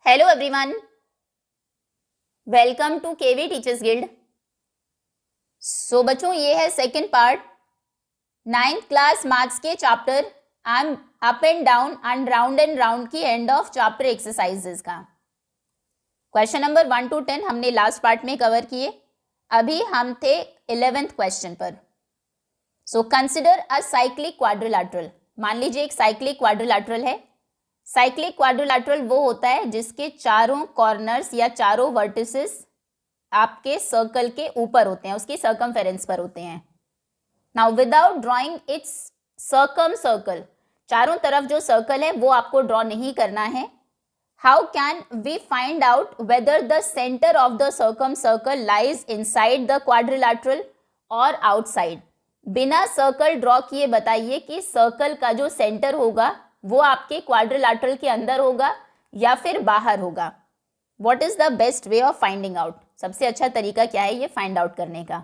Hello everyone, welcome to KV teachers guild. So बच्चों, ये है second part 9th class maths के chapter I am up and down and round की end of chapter exercises का। Question number 1 to 10 हमने last part में cover किए। अभी हम थे 11th क्वेश्चन पर। So consider a cyclic quadrilateral. मान लीजिए एक साइक्लिक क्वाड्रिलैटरल है। साइक्लिक क्वाड्रिलैटरल वो होता है जिसके चारों कॉर्नर्स या चारों वर्टिसेस आपके सर्कल के ऊपर होते हैं, उसकी सर्कमफेरेंस पर होते हैं। Now without drawing it's circle, चारों तरफ जो सर्कल है वो आपको ड्रॉ नहीं करना है। How can we find out whether the centre of the circle lies inside the quadrilateral और आउटसाइड। बिना सर्कल ड्रॉ किए बताइए कि सर्कल का जो सेंटर होगा वो आपके क्वाड्रिलैटरल के अंदर होगा या फिर बाहर होगा। What is the best way of finding out? सबसे अच्छा तरीका क्या है ये फाइंड आउट करने का?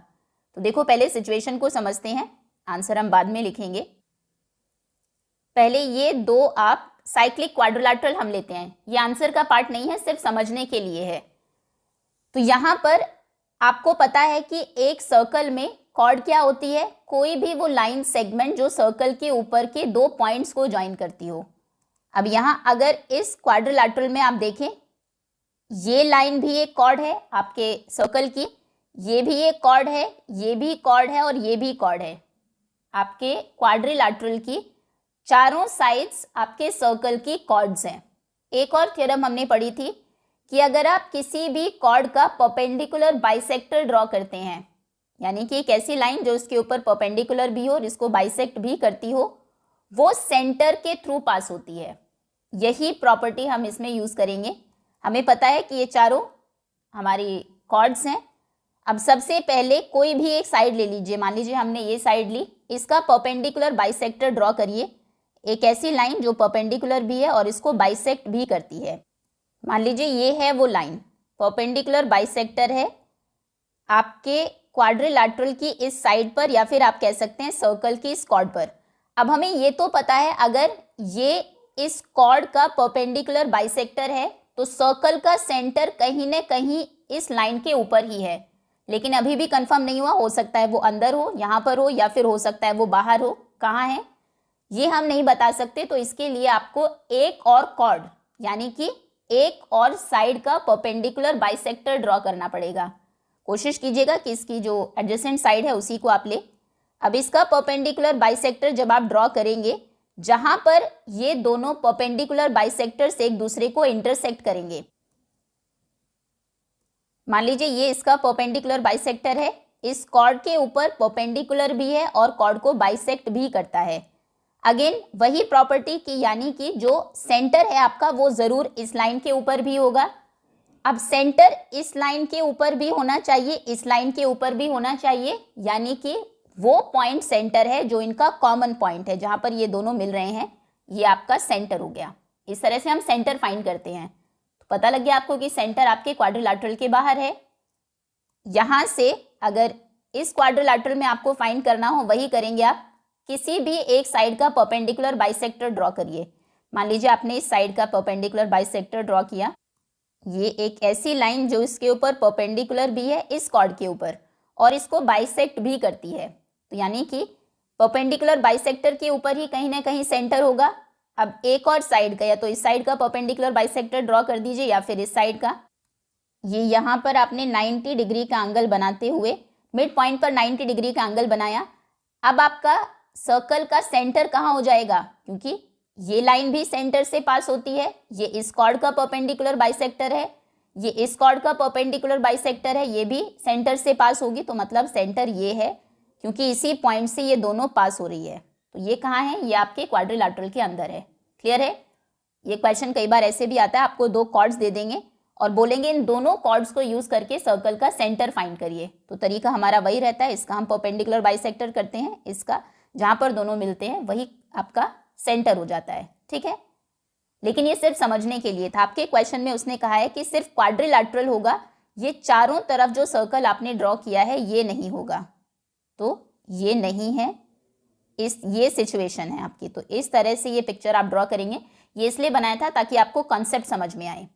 तो देखो, पहले सिचुएशन को समझते हैं, आंसर हम बाद में लिखेंगे। पहले ये दो आप साइक्लिक क्वाड्रिलैटरल हम लेते हैं, ये आंसर का पार्ट नहीं है, सिर्फ समझने के लिए है। तो यहां पर आपको पता है कि एक सर्कल में कॉर्ड क्या होती है? कोई भी वो लाइन सेगमेंट जो सर्कल के ऊपर के दो पॉइंट्स को ज्वाइन करती हो। अब यहां अगर इस क्वाड्रिलैटरल में आप देखें, ये लाइन भी एक कॉर्ड है आपके सर्कल की, ये भी एक कॉर्ड है, ये भी कॉर्ड है और ये भी कॉर्ड है। आपके क्वाड्रिलैटरल की चारों साइड्स आपके सर्कल की कॉर्ड्स हैं। एक और थ्योरम हमने पढ़ी थी कि अगर आप किसी भी कॉर्ड का परपेंडिकुलर बाइसेक्टर ड्रॉ करते हैं, यानी कि एक ऐसी लाइन जो इसके ऊपर परपेंडिकुलर भी हो और इसको बाइसेक्ट भी करती हो, वो सेंटर के थ्रू पास होती है। यही प्रॉपर्टी हम इसमें यूज करेंगे। हमें पता है कि ये चारों हमारी कॉर्ड्स हैं। अब सबसे पहले कोई भी एक साइड ले लीजिए, मान लीजिए हमने ये साइड ली, इसका परपेंडिकुलर बाइसेक्टर ड्रॉ करिए। एक ऐसी लाइन जो परपेंडिकुलर भी है और इसको बाइसेक्ट भी करती है। मान लीजिए ये है वो लाइन, परपेंडिकुलर बाइसेक्टर है आपके क्वाड्रिलैटरल की इस साइड पर, या फिर आप कह सकते हैं सर्कल की इस कॉर्ड पर। अब हमें ये तो पता है अगर ये इस कॉर्ड का परपेंडिकुलर बाइसेक्टर है तो सर्कल का सेंटर कहीं न कहीं इस लाइन के ऊपर ही है। लेकिन अभी भी कंफर्म नहीं हुआ, हो सकता है वो अंदर हो, यहाँ पर हो, या फिर हो सकता है वो बाहर हो। कहाँ है ये हम नहीं बता सकते। तो इसके लिए आपको एक और कॉर्ड यानी कि एक और साइड का परपेंडिकुलर बाइसेक्टर ड्रॉ करना पड़ेगा। कोशिश कीजिएगा कि इसकी जो एडजेसेंट साइड है उसी को आप ले। अब इसका परपेंडिकुलर बाइसेक्टर जब आप ड्रॉ करेंगे, जहां पर ये दोनों परपेंडिकुलर बाइसेक्टर्स एक दूसरे को इंटरसेक्ट करेंगे, मान लीजिए ये इसका परपेंडिकुलर बाइसेक्टर है, इस कॉर्ड के ऊपर परपेंडिकुलर भी है और कॉर्ड को बाइसेक्ट भी करता है। अगेन वही प्रॉपर्टी की, यानी कि जो सेंटर है आपका वो जरूर इस लाइन के ऊपर भी होगा। अब सेंटर इस लाइन के ऊपर भी होना चाहिए, इस लाइन के ऊपर भी होना चाहिए, यानी कि वो पॉइंट सेंटर है जो इनका कॉमन पॉइंट है, जहां पर ये दोनों मिल रहे हैं, ये आपका सेंटर हो गया। इस तरह से हम सेंटर फाइंड करते हैं। तो पता लग गया आपको कि सेंटर आपके क्वाड्रिलैटरल के बाहर है। यहां से अगर इस क्वाड्रिलैटरल में आपको फाइंड करना हो, वही करेंगे आप। किसी भी एक साइड का परपेंडिकुलर बाइसेक्टर ड्रॉ करिए। मान लीजिए आपने इस साइड का परपेंडिकुलर बाइसेक्टर ड्रॉ किया। ये एक ऐसी लाइन जो इसके ऊपर परपेंडिकुलर भी है इस कॉर्ड के ऊपर और इसको बाइसेक्ट भी करती है। तो यानी कि परपेंडिकुलर बाइसेक्टर के ऊपर ही कहीं ना कहीं सेंटर होगा। अब एक और साइड का, या तो इस साइड का परपेंडिकुलर बाइसेक्टर ड्रॉ कर दीजिए या फिर इस साइड का। ये यहाँ पर आपने 90 डिग्री का एंगल बनाते हुए मिड पॉइंट पर 90 डिग्री का एंगल बनाया। अब आपका सर्कल का सेंटर कहाँ हो जाएगा? क्योंकि ये लाइन भी सेंटर से पास होती है, ये इस कॉर्ड का परपेंडिकुलर बाइसेक्टर है, ये इस कॉर्ड का परपेंडिकुलर बाइसेक्टर है, ये भी सेंटर से पास होगी। तो मतलब सेंटर ये है, क्योंकि इसी पॉइंट से ये दोनों पास हो रही है। तो ये कहाँ है? ये आपके क्वाड्रिलैटरल के अंदर है। क्लियर है? ये क्वेश्चन कई बार ऐसे भी आता है, आपको दो कॉर्ड्स दे देंगे और बोलेंगे इन दोनों कॉर्ड्स को यूज करके सर्कल का सेंटर फाइंड करिए। तो तरीका हमारा वही रहता है, इसका हम परपेंडिकुलर बाइसेक्टर करते हैं, इसका जहां पर दोनों मिलते हैं वही आपका सेंटर हो जाता है। ठीक है, लेकिन ये सिर्फ समझने के लिए था। आपके क्वेश्चन में उसने कहा है कि सिर्फ क्वाड्रिलैटरल होगा, ये चारों तरफ जो सर्कल आपने ड्रॉ किया है ये नहीं होगा। तो ये नहीं है, ये सिचुएशन है आपकी। तो इस तरह से ये पिक्चर आप ड्रॉ करेंगे। ये इसलिए बनाया था ताकि आपको कॉन्सेप्ट समझ में आए।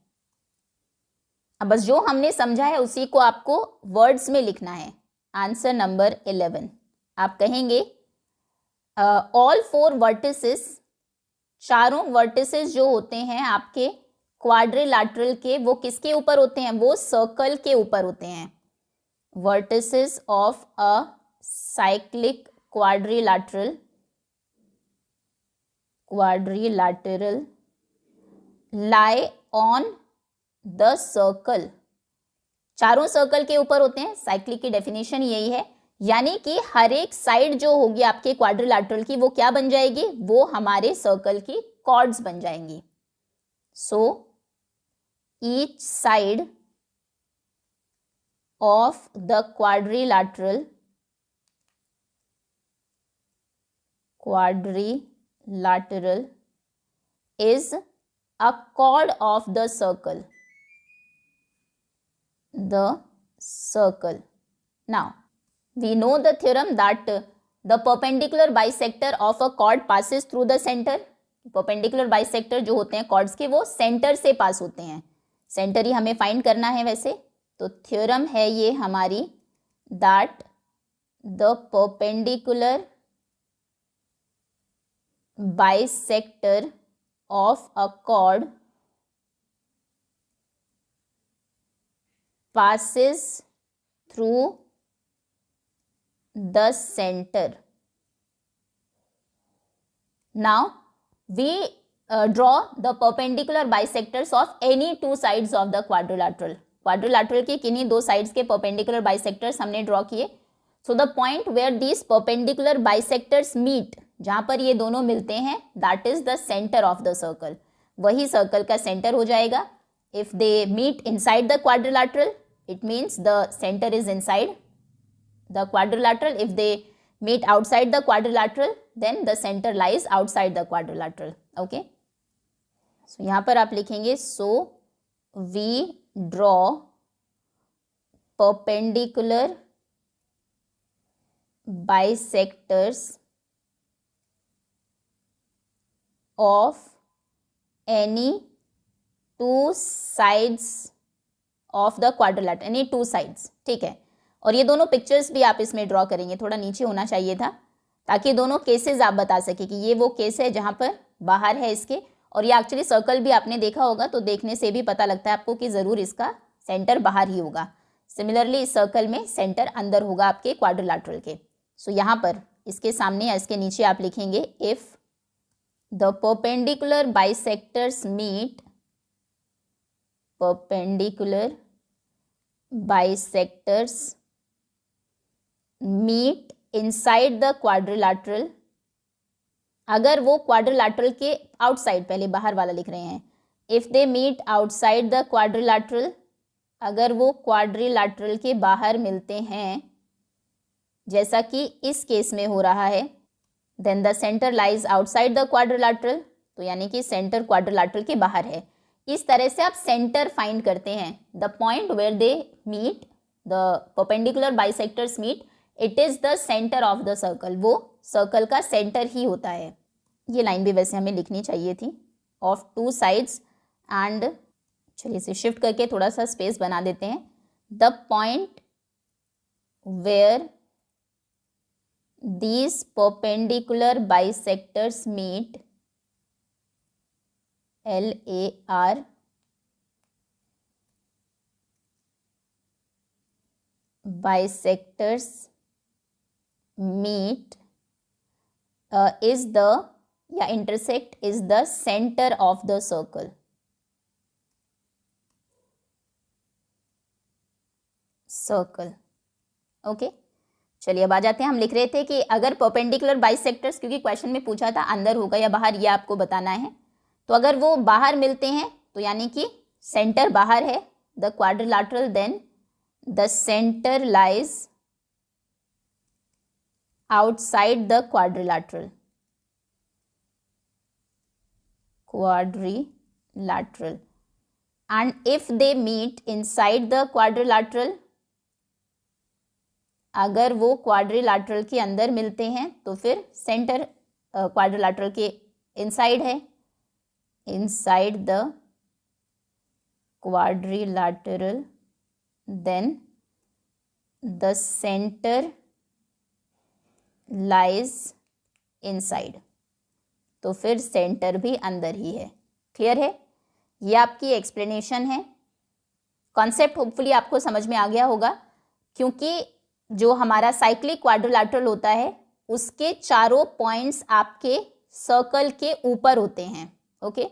अब बस जो हमने समझा है उसी को आपको वर्ड्स में लिखना है। आंसर नंबर 11 आप कहेंगे ऑल 4 वर्टिसेस, चारों वर्टिसेस जो होते हैं आपके क्वाड्रिलैटरल के, वो किसके ऊपर होते हैं? वो सर्कल के ऊपर होते हैं। Vertices of a cyclic quadrilateral lie on the circle, चारों सर्कल के ऊपर होते हैं। साइक्लिक की डेफिनेशन यही है, यानी कि हर एक साइड जो होगी आपके क्वाड्रिलैटरल की वो क्या बन जाएगी? वो हमारे सर्कल की कॉर्ड्स बन जाएंगी। So each side of the quadrilateral is a chord of the circle. Now, we know the theorem that the perpendicular bisector of a chord passes through the center. Perpendicular bisector जो होते हैं chords के, वो center से पास होते हैं। center ही हमें find करना है वैसे तो। theorem है ये हमारी that the perpendicular bisector of a chord passes through the center. Now we draw the perpendicular bisectors of any two sides of the quadrilateral. Quadrilateral के किन्हीं दो sides के perpendicular bisectors हमने draw किए। So the point where these perpendicular bisectors meet, जहाँ पर ये दोनों मिलते हैं, that is the center of the circle. वही circle का center हो जाएगा। If they meet inside the quadrilateral, it means the center is inside the quadrilateral. If they meet outside the quadrilateral, then the center lies outside the quadrilateral. Okay. So यहाँ पर आप लिखेंगे so we draw perpendicular bisectors of any two sides of the quadrilateral, any two sides. ठीक है, और ये दोनों pictures भी आप इसमें ड्रॉ करेंगे, थोड़ा नीचे होना चाहिए था ताकि दोनों केसेस आप बता सके कि ये वो केस है जहाँ पर बाहर है इसके, और ये एक्चुअली सर्कल भी आपने देखा होगा तो देखने से भी पता लगता है आपको कि ज़रूर इसका सेंटर बाहर ही होगा। सिमिलरली इस सर्कल में सेंटर अंदर होगा आपके क्वाड्रिलैटरल के। सो यहाँ पर इसके सामने या इसके नीचे आप लिखेंगे if the perpendicular bisectors meet, perpendicular bisectors meet inside the quadrilateral, अगर वो क्वाड्रिलैटरल के आउटसाइड, पहले बाहर वाला लिख रहे हैं, if they meet outside the quadrilateral, अगर वो क्वाड्रिलैटरल के बाहर मिलते हैं जैसा कि इस केस में हो रहा है, then the centre lies outside the quadrilateral, तो यानी कि सेंटर क्वाड्रिलैटरल के बाहर है। इस तरह से आप सेंटर फाइंड करते हैं। The point where they meet, the perpendicular bisectors meet, it is the centre of the circle, वो सर्कल का सेंटर ही होता है। ये लाइन भी वैसे हमें लिखनी चाहिए थी, ऑफ टू साइड्स एंड, चलिए इसे शिफ्ट करके थोड़ा सा स्पेस बना देते हैं। The point where these perpendicular bisectors meet, LAR, bisectors meet is the, या intersect is the center of the circle. Circle. Okay. चलिए अब आ जाते हैं, हम लिख रहे थे कि अगर परपेंडिकुलर बाइसेक्टर्स, क्योंकि क्वेश्चन में पूछा था अंदर होगा या बाहर, ये आपको बताना है, तो अगर वो बाहर मिलते हैं तो यानी कि सेंटर बाहर है the quadrilateral, then the centre lies outside the quadrilateral, and if they meet inside the quadrilateral, अगर वो क्वाड्रिलैटरल के अंदर मिलते हैं तो फिर सेंटर क्वाड्रिलैटरल के इनसाइड है, inside the quadrilateral, then the center lies inside. तो फिर सेंटर भी अंदर ही है। क्लियर है? ये आपकी एक्सप्लेनेशन है। कॉन्सेप्ट होपफुली आपको समझ में आ गया होगा, क्योंकि जो हमारा साइक्लिक क्वाड्रिलैटरल होता है उसके चारों पॉइंट्स आपके सर्कल के ऊपर होते हैं। ओके,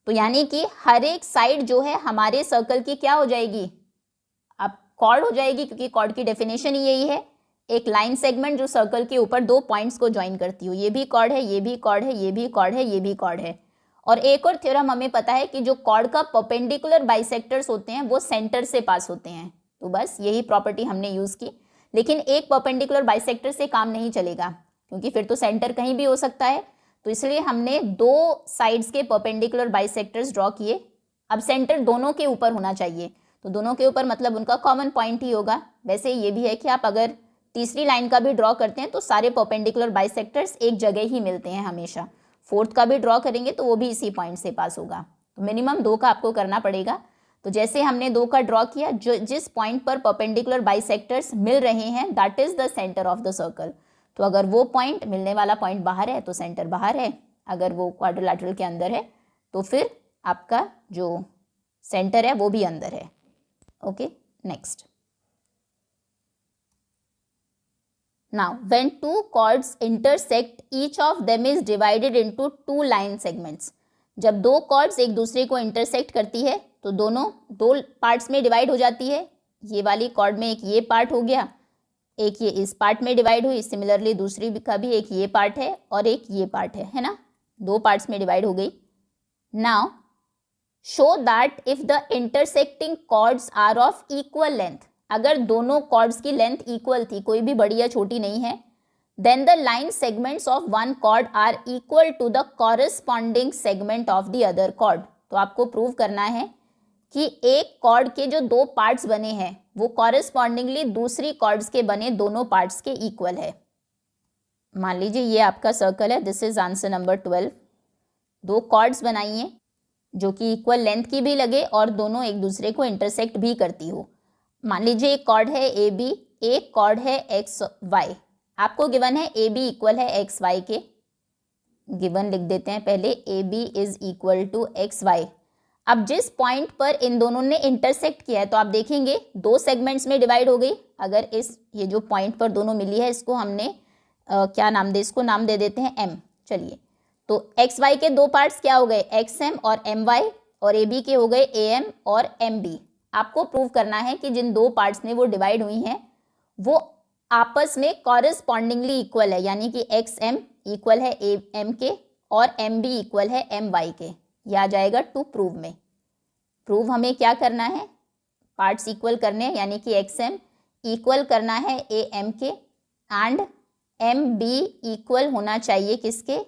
तो यानी कि हर एक साइड जो है हमारे सर्कल की क्या हो जाएगी, अब कॉर्ड हो जाएगी, क्योंकि कॉर्ड की डेफिनेशन ही यही है, एक लाइन सेगमेंट जो सर्कल के ऊपर दो पॉइंट्स को ज्वाइन करती हो। ये भी कॉर्ड है, ये भी कॉर्ड है, ये भी कॉर्ड है, ये भी कॉर्ड है। और एक और थ्योरम हमें पता है कि जो कॉर्ड का परपेंडिकुलर बाइसेक्टर्स होते हैं वो सेंटर से पास होते हैं। तो बस यही प्रॉपर्टी हमने यूज़ की। लेकिन एक परपेंडिकुलर बाइसेक्टर से काम नहीं चलेगा, क्योंकि फिर तो सेंटर कहीं भी हो सकता है। तो इसलिए हमने दो साइड्स के परपेंडिकुलर बाइसेक्टर्स ड्रॉ किए। अब सेंटर दोनों के ऊपर होना चाहिए, तो दोनों के ऊपर मतलब उनका कॉमन पॉइंट ही होगा। वैसे ये भी है कि आप अगर तीसरी लाइन का भी ड्रॉ करते हैं तो सारे परपेंडिकुलर बाइसेक्टर्स एक जगह ही मिलते हैं हमेशा। फोर्थ का भी ड्रॉ करेंगे तो वो भी इसी पॉइंट से पास होगा। तो मिनिमम 2 का आपको करना पड़ेगा। तो जैसे हमने 2 का ड्रॉ किया, जो जिस पॉइंट पर परपेंडिकुलर बाइसेक्टर्स मिल रहे हैं that is the centre of the circle. तो अगर वो पॉइंट, मिलने वाला पॉइंट बाहर है तो सेंटर बाहर है, अगर वो क्वाड्रिलैटरल के अंदर है तो फिर आपका जो सेंटर है वो भी अंदर है। Okay, next. Now, when two chords intersect, each of them is divided into two line segments. जब दो chords एक दूसरे को intersect करती है तो दोनों दो parts में divide हो जाती है। ये वाली chord में एक ये part हो गया, एक ये इस part में divide हुई। सिमिलरली दूसरी का भी एक ये part है और एक ये part है ना, दो parts में divide हो गई। Now, show that if the intersecting chords are of equal length, अगर दोनों कॉर्ड्स की लेंथ इक्वल थी, कोई भी बड़ी या छोटी नहीं है, then the line segments of one chord are equal to the corresponding segment of the other chord. तो आपको प्रूव करना है कि एक कॉर्ड के जो दो पार्ट्स बने हैं वो कॉरेस्पॉन्डिंगली दूसरी कॉर्ड्स के बने दोनों पार्ट्स के इक्वल है। मान लीजिए ये आपका सर्कल है, दिस इज आंसर नंबर 12। दो कॉर्ड्स बनाइए जो कि इक्वल लेंथ की भी लगे और दोनों एक दूसरे को इंटरसेक्ट भी करती हो। मान लीजिए एक कॉर्ड है ए बी, एक कॉर्ड है एक्स वाई। आपको गिवन है ए बी इक्वल है एक्स वाई के। गिवन लिख देते हैं पहले, A B is equal to X Y. अब जिस पॉइंट पर इन दोनों ने इंटरसेक्ट किया है तो आप देखेंगे दो सेगमेंट्स में डिवाइड हो गई। अगर ये जो पॉइंट पर दोनों मिली है इसको हमने क्या नाम दे, इसको नाम दे देते हैं एम। चलिए, तो एक्स वाई के दो पार्ट्स क्या हो गए, एक्स एम और एम वाई, और ए बी के हो गए ए एम और एम बी। आपको प्रूव करना है कि जिन दो पार्ट्स में वो डिवाइड हुई हैं वो आपस में कॉरेस्पॉन्डिंगली इक्वल है, यानी कि एक्स एम इक्वल है ए एम के और एम बी इक्वल है एम वाई के। यह आ जाएगा टू प्रूव में। प्रूव हमें क्या करना है, पार्ट्स इक्वल करने हैं, यानी कि एक्स एम इक्वल करना है ए एम के एंड एम बी इक्वल होना चाहिए किसके,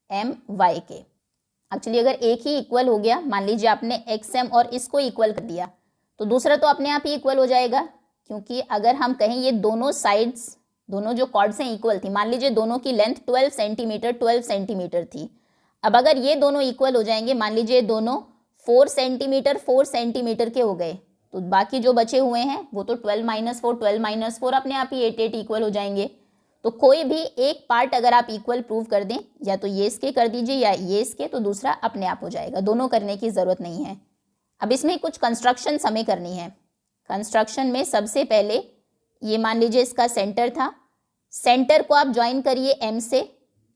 एम वाई के। एक्चुअली अगर एक ही इक्वल हो गया, मान लीजिए आपने एक्स एम और इसको इक्वल कर दिया तो दूसरा तो अपने आप ही इक्वल हो जाएगा, क्योंकि अगर हम कहें ये दोनों साइड्स, दोनों जो कॉर्ड्स हैं इक्वल थी, मान लीजिए दोनों की लेंथ 12 सेंटीमीटर थी। अब अगर ये दोनों इक्वल हो जाएंगे, मान लीजिए दोनों 4 सेंटीमीटर के हो गए, तो बाकी जो बचे हुए हैं वो तो 12 - 4 अपने आप ही 8 इक्वल हो जाएंगे। तो कोई भी एक पार्ट अगर आप इक्वल प्रूव कर दें, या तो ये इसके कर दीजिए या ये इसके, तो दूसरा अपने आप हो जाएगा। दोनों करने की ज़रूरत नहीं है। अब इसमें कुछ कंस्ट्रक्शन हमें करनी है। कंस्ट्रक्शन में सबसे पहले ये मान लीजिए इसका सेंटर था, सेंटर को आप ज्वाइन करिए एम से,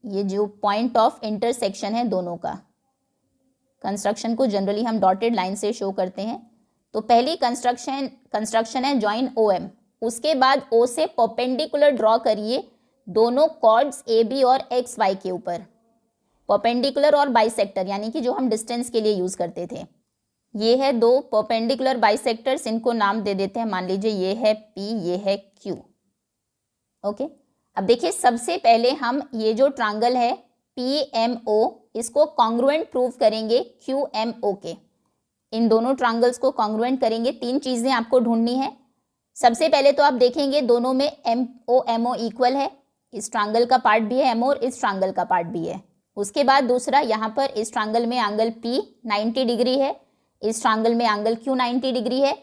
ये जो पॉइंट ऑफ इंटरसेक्शन है दोनों का। कंस्ट्रक्शन को जनरली हम डॉटेड लाइन से शो करते हैं। तो पहली कंस्ट्रक्शन है ज्वाइन ओ एम। उसके बाद ओ से परपेंडिकुलर ड्रॉ करिए दोनों कॉर्ड्स ए बी और एक्स वाई के ऊपर, परपेंडिकुलर और बाइसेक्टर, यानी कि जो हम डिस्टेंस के लिए यूज़ करते थे। ये है दो परपेंडिकुलर बाइसेक्टर्स, इनको नाम दे देते हैं। मान लीजिए ये है P, ये है Q। ओके, अब देखिए सबसे पहले हम ये जो ट्रायंगल है PMO, इसको कॉन्ग्रुएंट प्रूव करेंगे QMO के। इन दोनों ट्रायंगल्स को कॉन्ग्रुएंट करेंगे। 3 चीज़ें आपको ढूंढनी है। सबसे पहले तो आप देखेंगे दोनों में MO इक्वल है, इस ट्रायंगल का पार्ट भी है MO और इस ट्रायंगल का पार्ट भी है। उसके बाद दूसरा, यहाँ पर इस ट्रायंगल में एंगल P 90 डिग्री है, इस ट्रायंगल में एंगल क्यू 90 डिग्री है।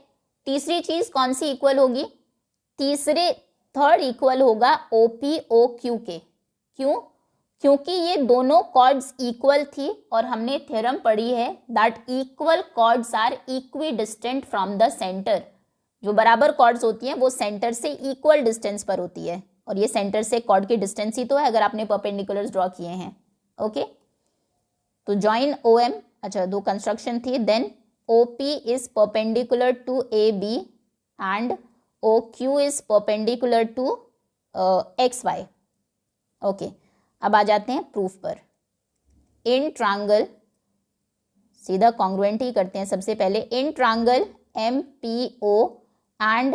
तीसरी चीज कौन सी इक्वल होगी, थर्ड इक्वल होगा ओपी ओ क्यू के। क्यों? क्योंकि ये दोनों कॉर्ड्स इक्वल थी और हमने थ्योरम पढ़ी है that equal chords are equidistant from the centre. जो बराबर कॉर्ड्स होती हैं वो सेंटर से इक्वल डिस्टेंस पर होती है, और ये सेंटर से कॉर्ड की डिस्टेंस ही तो है अगर आपने परपेंडिकुलर्स ड्रॉ किए हैं। ओके, तो जॉइन ओ एम, अच्छा दो कंस्ट्रक्शन थी, then O P is perpendicular to A B and O Q is perpendicular to X Y. Okay, अब आ जाते हैं प्रूफ पर। इन ट्रायंगल, सीधा कॉन्ग्रुएंट ही करते हैं सबसे पहले। In triangle M P O and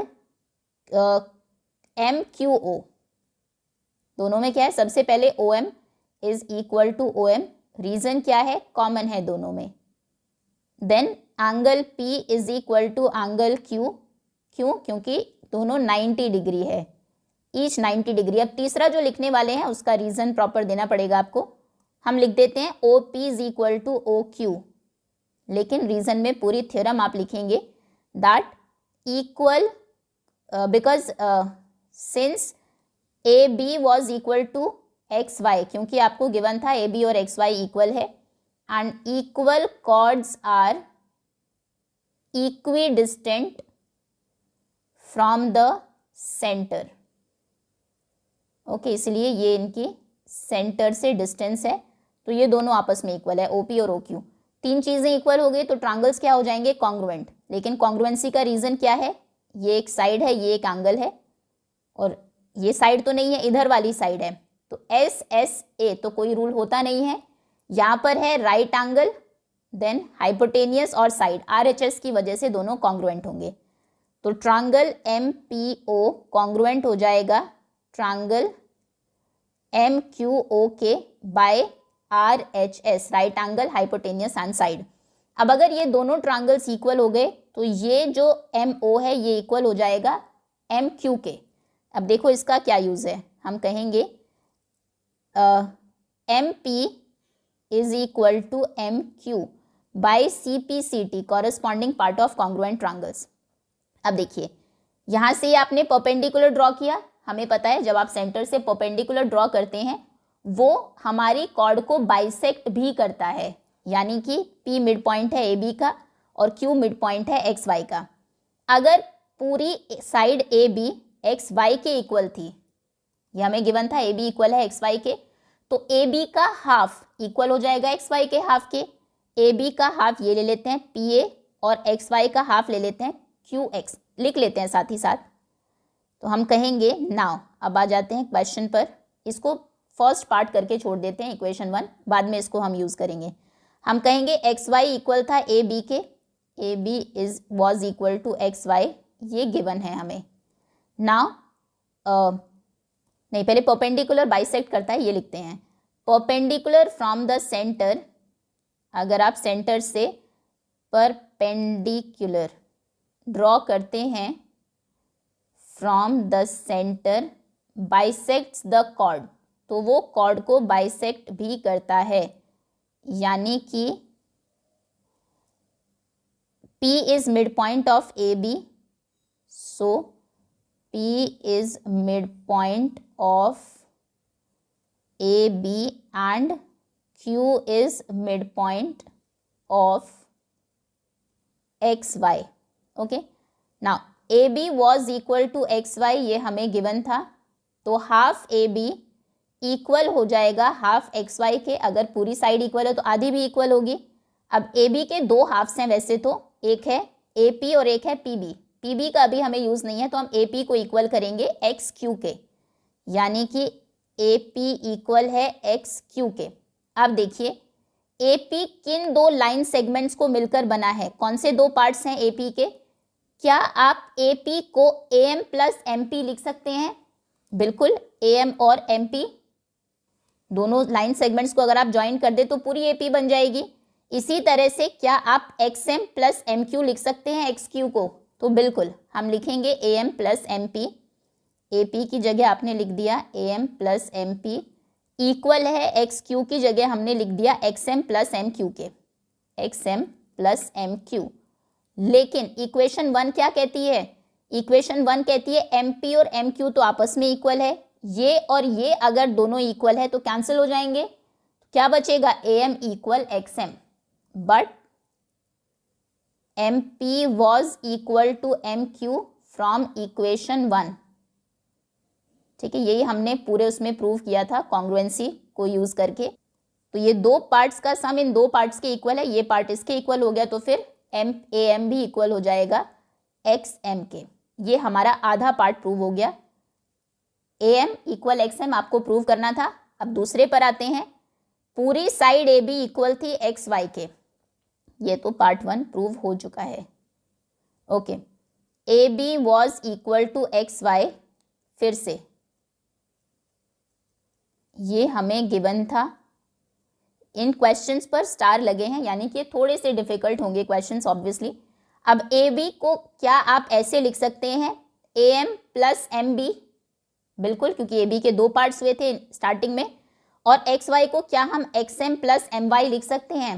M Q O, दोनों में क्या है, सबसे O OM is equal to OM। Reason क्या है, कॉमन है दोनों में। Then angle P is equal to angle Q। क्यों? क्योंकि दोनों 90 डिग्री है, ईच 90 डिग्री। अब तीसरा जो लिखने वाले हैं उसका रीजन प्रॉपर देना पड़ेगा आपको। हम लिख देते हैं OP is equal to OQ, लेकिन रीजन में पूरी थ्योरम आप लिखेंगे that equal because since A B was equal to X Y, क्योंकि आपको गिवन था ए बी और एक्स वाई इक्वल है, and equal chords are equidistant from the centre. Okay, इसलिए ये इनकी सेंटर से डिस्टेंस है, तो ये दोनों आपस में इक्वल है, ओपी और ओक्यू। तीन चीजें इक्वल हो गई तो ट्रायंगल्स क्या हो जाएंगे, कॉन्ग्रुएंट। लेकिन कॉन्ग्रुएंसी का रीजन क्या है, ये एक साइड है, ये एक एंगल है, और ये साइड तो नहीं है, इधर वाली साइड है, तो एस एस ए तो कोई रूल होता नहीं है। यहाँ पर है राइट एंगल, देन हाइपोटेनियस और साइड, RHS की वजह से दोनों कॉन्ग्रुएंट होंगे। तो ट्रायंगल MPO कॉन्ग्रुएंट हो जाएगा ट्रायंगल MQO के by RHS, right angle, hypotenuse and side. अब अगर ये दोनों ट्रायंगल्स इक्वल हो गए तो ये जो MO है ये इक्वल हो जाएगा MQ के। अब देखो इसका क्या यूज है, हम कहेंगे MP is equal to MQ by CPCT, corresponding part of congruent triangles. अब देखिए यहाँ से आपने परपेंडिकुलर ड्रॉ किया, हमें पता है जब आप सेंटर से परपेंडिकुलर ड्रॉ करते हैं वो हमारी कॉर्ड को बाइसेक्ट भी करता है, यानी कि P मिड पॉइंट है AB का और Q मिड पॉइंट है XY का। अगर पूरी साइड AB XY के इक्वल थी, ये हमें गिवन था AB इक्वल है XY के, तो AB का हाफ इक्वल हो जाएगा XY के हाफ के। AB का हाफ ये ले लेते हैं PA और XY का हाफ ले लेते हैं QX, लिख लेते हैं साथ ही साथ। तो हम कहेंगे नाउ, अब आ जाते हैं क्वेश्चन पर, इसको फर्स्ट पार्ट करके छोड़ देते हैं इक्वेशन 1, बाद में इसको हम यूज करेंगे। हम कहेंगे XY इक्वल था AB के, AB is was equal to XY, ये गिवन है हमें। नाउ नहीं, पहले परपेंडिकुलर बाइसेक्ट करता है, ये लिखते हैं परपेंडिकुलर फ्रॉम द सेंटर। अगर आप सेंटर से परपेंडिकुलर ड्रॉ करते हैं from the centre bisects the chord, तो वो कॉर्ड को बाइसेक्ट भी करता है, यानी कि P is mid point of AB, so P is midpoint of AB and Q is midpoint of XY. Okay. Now AB was equal to XY, ये हमें गिवन था, तो हाफ AB इक्वल हो जाएगा हाफ XY के। अगर पूरी side equal है तो आधी भी इक्वल होगी। अब AB के दो हाफ्स हैं वैसे तो, एक है AP और एक है PB। PB का अभी हमें यूज नहीं है तो हम AP को इक्वल करेंगे XQ के, यानी कि AP इक्वल है XQ के। अब देखिए AP किन दो लाइन सेगमेंट्स को मिलकर बना है, कौन से दो पार्ट्स हैं AP के? क्या आप AP को AM प्लस MP लिख सकते हैं? बिल्कुल, AM और MP दोनों लाइन सेगमेंट्स को अगर आप ज्वाइन कर दे तो पूरी AP बन जाएगी। इसी तरह से क्या आप XM प्लस MQ लिख सकते हैं XQ को? तो बिल्कुल हम लिखेंगे AM प्लस MP, AP की जगह आपने लिख दिया AM प्लस MP, इक्वल है XQ की जगह हमने लिख दिया XM प्लस MQ के, XM प्लस एम क्यू। लेकिन इक्वेशन 1 क्या कहती है? इक्वेशन 1 कहती है एम पी और एम क्यू तो आपस में इक्वल है, ये और ये अगर दोनों इक्वल है तो कैंसिल हो जाएंगे, क्या बचेगा? A M equal X M, but M P was equal to M Q from equation 1। ठीक है, यही हमने पूरे उसमें प्रूव किया था कॉन्ग्रुएंसी को यूज करके। तो ये दो पार्ट्स का सम इन दो पार्ट्स के इक्वल है, ये पार्ट इसके इक्वल हो गया, तो फिर एम ए एम भी इक्वल हो जाएगा एक्स एम के। ये हमारा आधा पार्ट प्रूव हो गया। A M equal X M आपको प्रूव करना था। अब दूसरे पर आते हैं। पूरी साइड ए बी इक्वल थी एक्स वाई के, ये तो पार्ट 1 प्रूव हो चुका है। Okay, A B was equal to X Y, फिर से ये हमें गिवन था। इन क्वेश्चंस पर स्टार लगे हैं, यानी कि थोड़े से डिफिकल्ट होंगे क्वेश्चंस ऑब्वियसली। अब ए बी को क्या आप ऐसे लिख सकते हैं, A M plus M B, बिल्कुल, क्योंकि ए बी के दो पार्ट्स हुए थे स्टार्टिंग में। और एक्स वाई को क्या हम X M plus M Y लिख सकते हैं?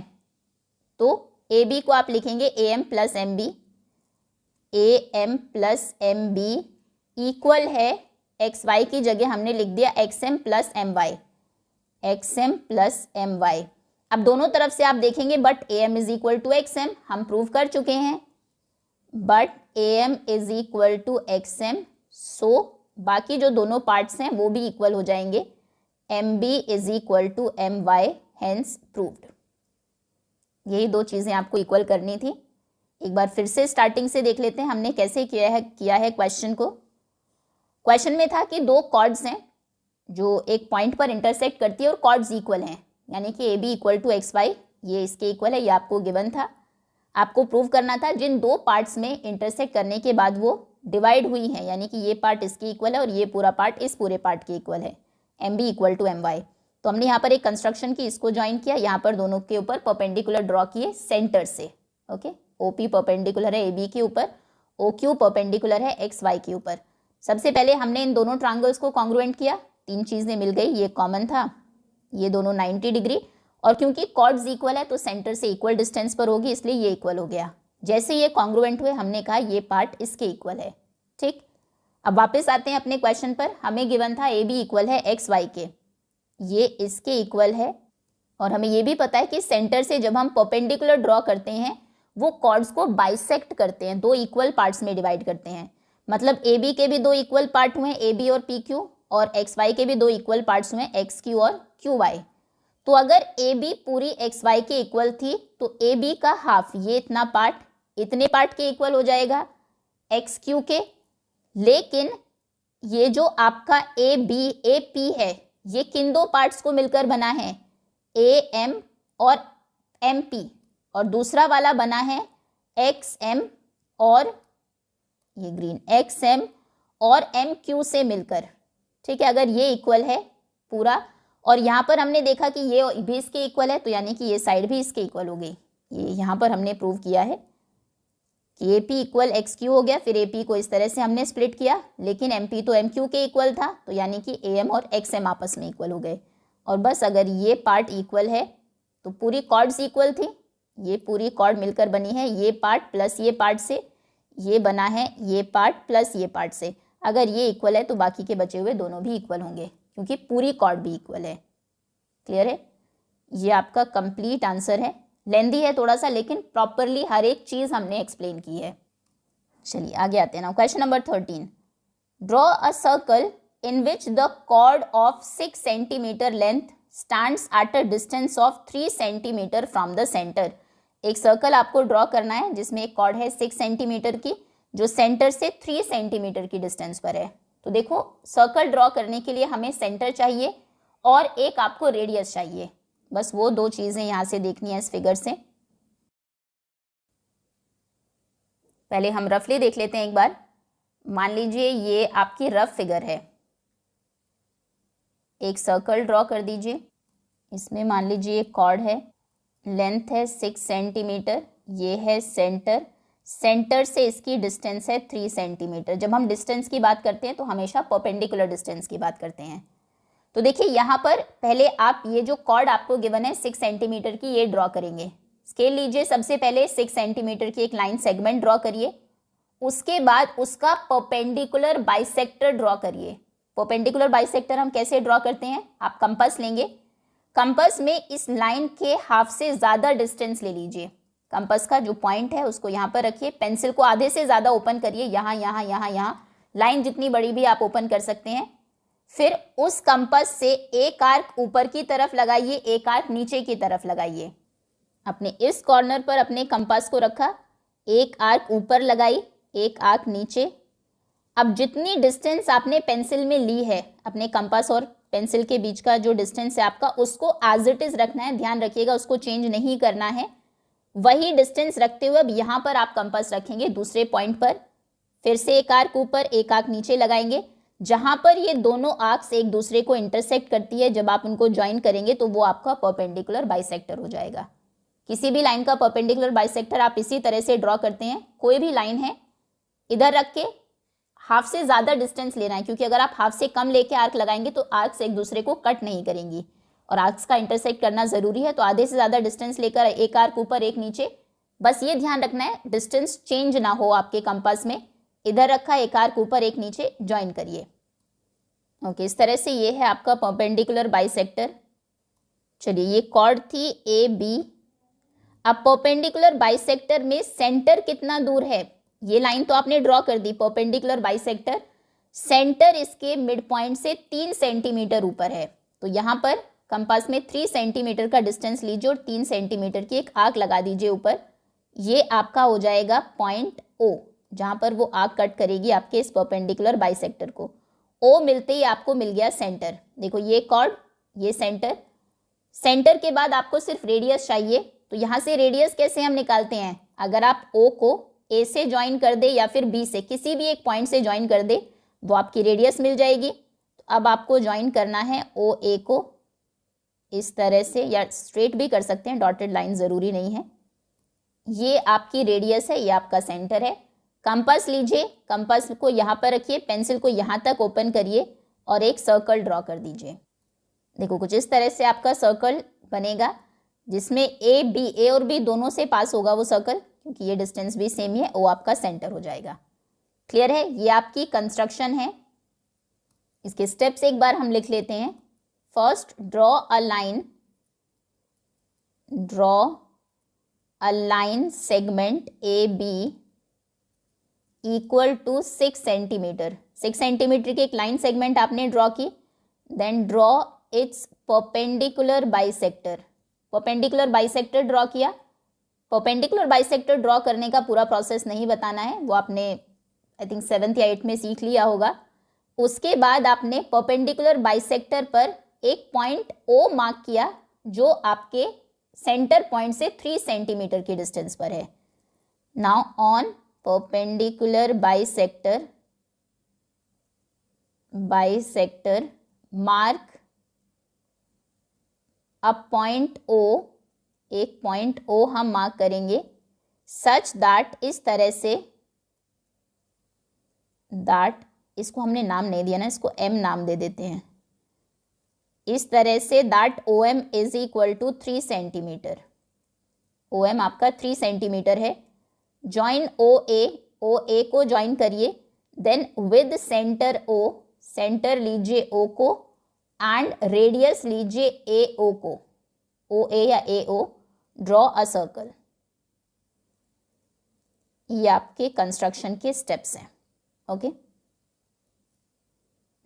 तो ए बी को आप लिखेंगे A M plus M B, A M plus M B equal है एक्स वाई की जगह हमने लिख दिया X M plus M Y, X M plus M Y. अब दोनों तरफ से आप देखेंगे but A M is equal to X M, हम प्रूव कर चुके हैं, but A M is equal to X M, सो बाकी जो दोनों पार्ट्स हैं वो भी इक्वल हो जाएंगे। M B is equal to M Y, hence proved. यही दो चीज़ें आपको इक्वल करनी थी। एक बार फिर से स्टार्टिंग से देख लेते हैं हमने कैसे किया है क्वेश्चन को। क्वेश्चन में था कि दो कॉर्ड्स हैं जो एक पॉइंट पर इंटरसेक्ट करती है और कॉर्ड्स इक्वल हैं, यानी कि A B equal to X Y, ये इसके इक्वल है, ये आपको गिवन था। आपको प्रूव करना था जिन दो पार्ट्स में इंटरसेक्ट करने के बाद वो डिवाइड हुई हैं, यानी कि ये पार्ट इसके इक्वल है और ये पूरा पार्ट इस पूरे पार्ट के इक्वल है, M B equal to M Y. तो हमने यहाँ पर एक कंस्ट्रक्शन की, इसको ज्वाइन किया, यहाँ पर दोनों के ऊपर परपेंडिकुलर ड्रॉ किए सेंटर से। ओके, ओ पी परपेंडिकुलर है ए बी के ऊपर, ओ क्यू परपेंडिकुलर है एक्स वाई के ऊपर। सबसे पहले हमने इन दोनों ट्रायंगल्स को कॉन्ग्रुएंट किया, तीन चीज़ें मिल गई, ये कॉमन था, ये दोनों 90 डिग्री, और क्योंकि कॉर्ड्स इक्वल है तो सेंटर से इक्वल डिस्टेंस पर होगी, इसलिए ये इक्वल हो गया। जैसे ये कॉन्ग्रुएंट हुए हमने कहा ये पार्ट इसके इक्वल है। ठीक, अब वापस आते हैं अपने क्वेश्चन पर। हमें गिवन था ए बी इक्वल है एक्स वाई के, ये इसके इक्वल है, और हमें ये भी पता है कि सेंटर से जब हम परपेंडिकुलर ड्रॉ करते हैं वो कॉर्ड्स को बाइसेक्ट करते हैं, दो इक्वल पार्ट्स में डिवाइड करते हैं। मतलब ए बी के भी दो इक्वल पार्ट हुए, ए बी और पी क्यू, और एक्स वाई के भी दो इक्वल पार्ट्स हुए, एक्स क्यू और क्यू वाई। तो अगर ए बी पूरी एक्स वाई के इक्वल थी तो ए बी का हाफ, ये इतना पार्ट इतने पार्ट के इक्वल हो जाएगा एक्स क्यू के। लेकिन ये जो आपका ए बी ए पी है, ये किन दो पार्ट्स को मिलकर बना है? ए एम और एम पी, और दूसरा वाला बना है एक्स एम और ये ग्रीन एक्स एम और एम क्यू से मिलकर। ठीक है, अगर ये इक्वल है पूरा, और यहाँ पर हमने देखा कि ये भी इसके इक्वल है, तो यानी कि ये साइड भी इसके इक्वल हो गई। ये यहाँ पर हमने प्रूव किया है कि A P equal x Q हो गया, फिर ए पी को इस तरह से हमने स्प्लिट किया, लेकिन एम पी तो एम क्यू के इक्वल था, तो यानी कि ए एम और एक्स एम आपस में इक्वल हो गए। और बस अगर ये पार्ट इक्वल है तो पूरी कॉर्ड्स इक्वल थी, ये पूरी कॉर्ड मिलकर बनी है, ये पार्ट प्लस ये पार्ट से ये बना है, ये पार्ट प्लस ये पार्ट से। अगर ये इक्वल है तो बाकी के बचे हुए दोनों भी इक्वल होंगे, क्योंकि पूरी कॉर्ड भी इक्वल है। क्लियर है? ये आपका कंप्लीट आंसर है। लेंदी है थोड़ा सा, लेकिन प्रॉपरली हर एक चीज़ हमने एक्सप्लेन की है। चलिए आगे आते हैं ना। Question number 13, draw a circle in which the chord of 6 centimetre length stands at a distance of 3 centimetre from the centre. एक सर्कल आपको ड्रॉ करना है जिसमें एक कॉर्ड है 6 सेंटीमीटर की, जो सेंटर से 3 सेंटीमीटर की डिस्टेंस पर है। तो देखो, सर्कल ड्रॉ करने के लिए हमें सेंटर चाहिए और एक आपको रेडियस चाहिए, बस वो दो चीज़ें यहाँ से देखनी है इस फिगर से। पहले हम रफली देख लेते हैं एक बार। मान लीजिए ये आपकी रफ फिगर है, एक सर्कल ड्रॉ कर दीजिए, इसमें मान लीजिए एक कॉर्ड है, लेंथ है 6 सेंटीमीटर, ये है सेंटर, सेंटर से इसकी डिस्टेंस है 3 सेंटीमीटर। जब हम डिस्टेंस की बात करते हैं तो हमेशा परपेंडिकुलर डिस्टेंस की बात करते हैं। तो देखिए यहाँ पर पहले आप ये जो कॉर्ड आपको गिवन है 6 सेंटीमीटर की, ये ड्रॉ करेंगे। स्केल लीजिए, सबसे पहले 6 सेंटीमीटर की एक लाइन सेगमेंट ड्रॉ करिए, उसके बाद उसका परपेंडिकुलर बाइसेक्टर ड्रॉ करिए। परपेंडिकुलर बाइसेक्टर हम कैसे ड्रॉ करते हैं, आप कंपास लेंगे, कंपास में इस लाइन के हाफ से ज़्यादा डिस्टेंस ले लीजिए, कंपास का जो पॉइंट है उसको यहाँ पर रखिए, पेंसिल को आधे से ज़्यादा ओपन करिए, यहाँ यहाँ यहाँ यहाँ, लाइन जितनी बड़ी भी आप ओपन कर सकते हैं। फिर उस कंपास से एक आर्क ऊपर की तरफ लगाइए, एक आर्क नीचे की तरफ लगाइए। अपने इस कॉर्नर पर अपने कंपास को रखा, एक आर्क ऊपर लगाई, एक आर्क नीचे। अब जितनी डिस्टेंस आपने पेंसिल में ली है, अपने कंपास और पेंसिल के बीच का जो डिस्टेंस है आपका, उसको एज इट इज रखना है, ध्यान रखिएगा उसको चेंज नहीं करना है। वही डिस्टेंस रखते हुए अब यहाँ पर आप कंपास रखेंगे दूसरे पॉइंट पर, फिर से एक आर्क ऊपर एक आर्क नीचे लगाएंगे। जहाँ पर ये दोनों आर्क्स एक दूसरे को इंटरसेक्ट करती है, जब आप उनको ज्वाइन करेंगे तो वो आपका परपेंडिकुलर बाइसेक्टर हो जाएगा। किसी भी लाइन का परपेंडिकुलर बाइसेक्टर आप इसी तरह से ड्रॉ करते हैं। कोई भी लाइन है, इधर रख के हाफ से ज़्यादा डिस्टेंस लेना है, क्योंकि अगर आप हाफ से कम लेके आर्क लगाएंगे तो आर्क्स एक दूसरे को कट नहीं करेंगी और आर्क्स का इंटरसेक्ट करना ज़रूरी है। तो आधे से ज़्यादा डिस्टेंस लेकर एक आर्क ऊपर एक नीचे, बस ये ध्यान रखना है डिस्टेंस चेंज ना हो आपके कंपास में। इधर रखा, एक आर्क ऊपर एक नीचे, ज्वाइन करिए। ओके, इस तरह से ये है आपका परपेंडिकुलर बाइसेक्टर। चलिए, ये कॉर्ड थी ए बी। अब परपेंडिकुलर बाइसेक्टर में सेंटर कितना दूर है, ये लाइन तो आपने ड्रॉ कर दी, परपेंडिकुलर बाइसेक्टर सेंटर इसके मिड पॉइंट से 3 सेंटीमीटर ऊपर है। तो यहाँ पर कंपास में 3 सेंटीमीटर का डिस्टेंस लीजिए और 3 सेंटीमीटर की एक आर्क लगा दीजिए ऊपर। ये आपका हो जाएगा पॉइंट ओ, जहाँ पर वो आर्क कट करेगी आपके इस परपेंडिकुलर बाइसेक्टर को। ओ मिलते ही आपको मिल गया सेंटर। देखो, ये कॉर्ड, ये सेंटर, सेंटर के बाद आपको सिर्फ रेडियस चाहिए। तो यहाँ से रेडियस कैसे हम निकालते हैं, अगर आप ओ को ए से ज्वाइन कर दे या फिर बी से, किसी भी एक पॉइंट से ज्वाइन कर दे, वो आपकी रेडियस मिल जाएगी। तो अब आपको ज्वाइन करना है ओ ए को इस तरह से, या स्ट्रेट भी कर सकते हैं, डॉटेड लाइन ज़रूरी नहीं है। ये आपकी रेडियस है, ये आपका सेंटर है। कंपास लीजिए, कंपास को यहाँ पर रखिए, पेंसिल को यहाँ तक ओपन करिए और एक सर्कल ड्रॉ कर दीजिए। देखो, कुछ इस तरह से आपका सर्कल बनेगा, जिसमें ए और बी दोनों से पास होगा वो सर्कल, क्योंकि ये डिस्टेंस भी सेम ही है। ओ आपका सेंटर हो जाएगा। क्लियर है, ये आपकी कंस्ट्रक्शन है। इसके स्टेप्स एक बार हम लिख लेते हैं। First, draw a line segment A B equal to 6 centimetre. 6 centimetre की एक लाइन सेगमेंट आपने ड्रॉ की। Then draw its perpendicular bisector. Perpendicular bisector draw किया। परपेंडिकुलर बाइसेक्टर ड्रॉ करने का पूरा प्रोसेस नहीं बताना है, वो आपने आई थिंक 7th या 8th में सीख लिया होगा। उसके बाद आपने परपेंडिकुलर बाइसेक्टर पर एक पॉइंट ओ मार्क किया, जो आपके सेंटर पॉइंट से 3 सेंटीमीटर की डिस्टेंस पर है। Now on perpendicular bisector mark a point O, एक पॉइंट O हम मार्क करेंगे, सच दैट, इस तरह से, दैट, इसको हमने नाम नहीं दिया ना, इसको M नाम दे देते हैं। इस तरह से that OM is equal to 3 centimetre. OM आपका 3 सेंटीमीटर है। ज्वाइन ओ ए को ज्वाइन करिए। Then with centre O, centre लीजिए ओ को, एंड रेडियस लीजिए ए ओ को, ओ ए या ए ओ, ड्रॉ अ सर्कल। ये आपके कंस्ट्रक्शन के स्टेप्स हैं। Okay,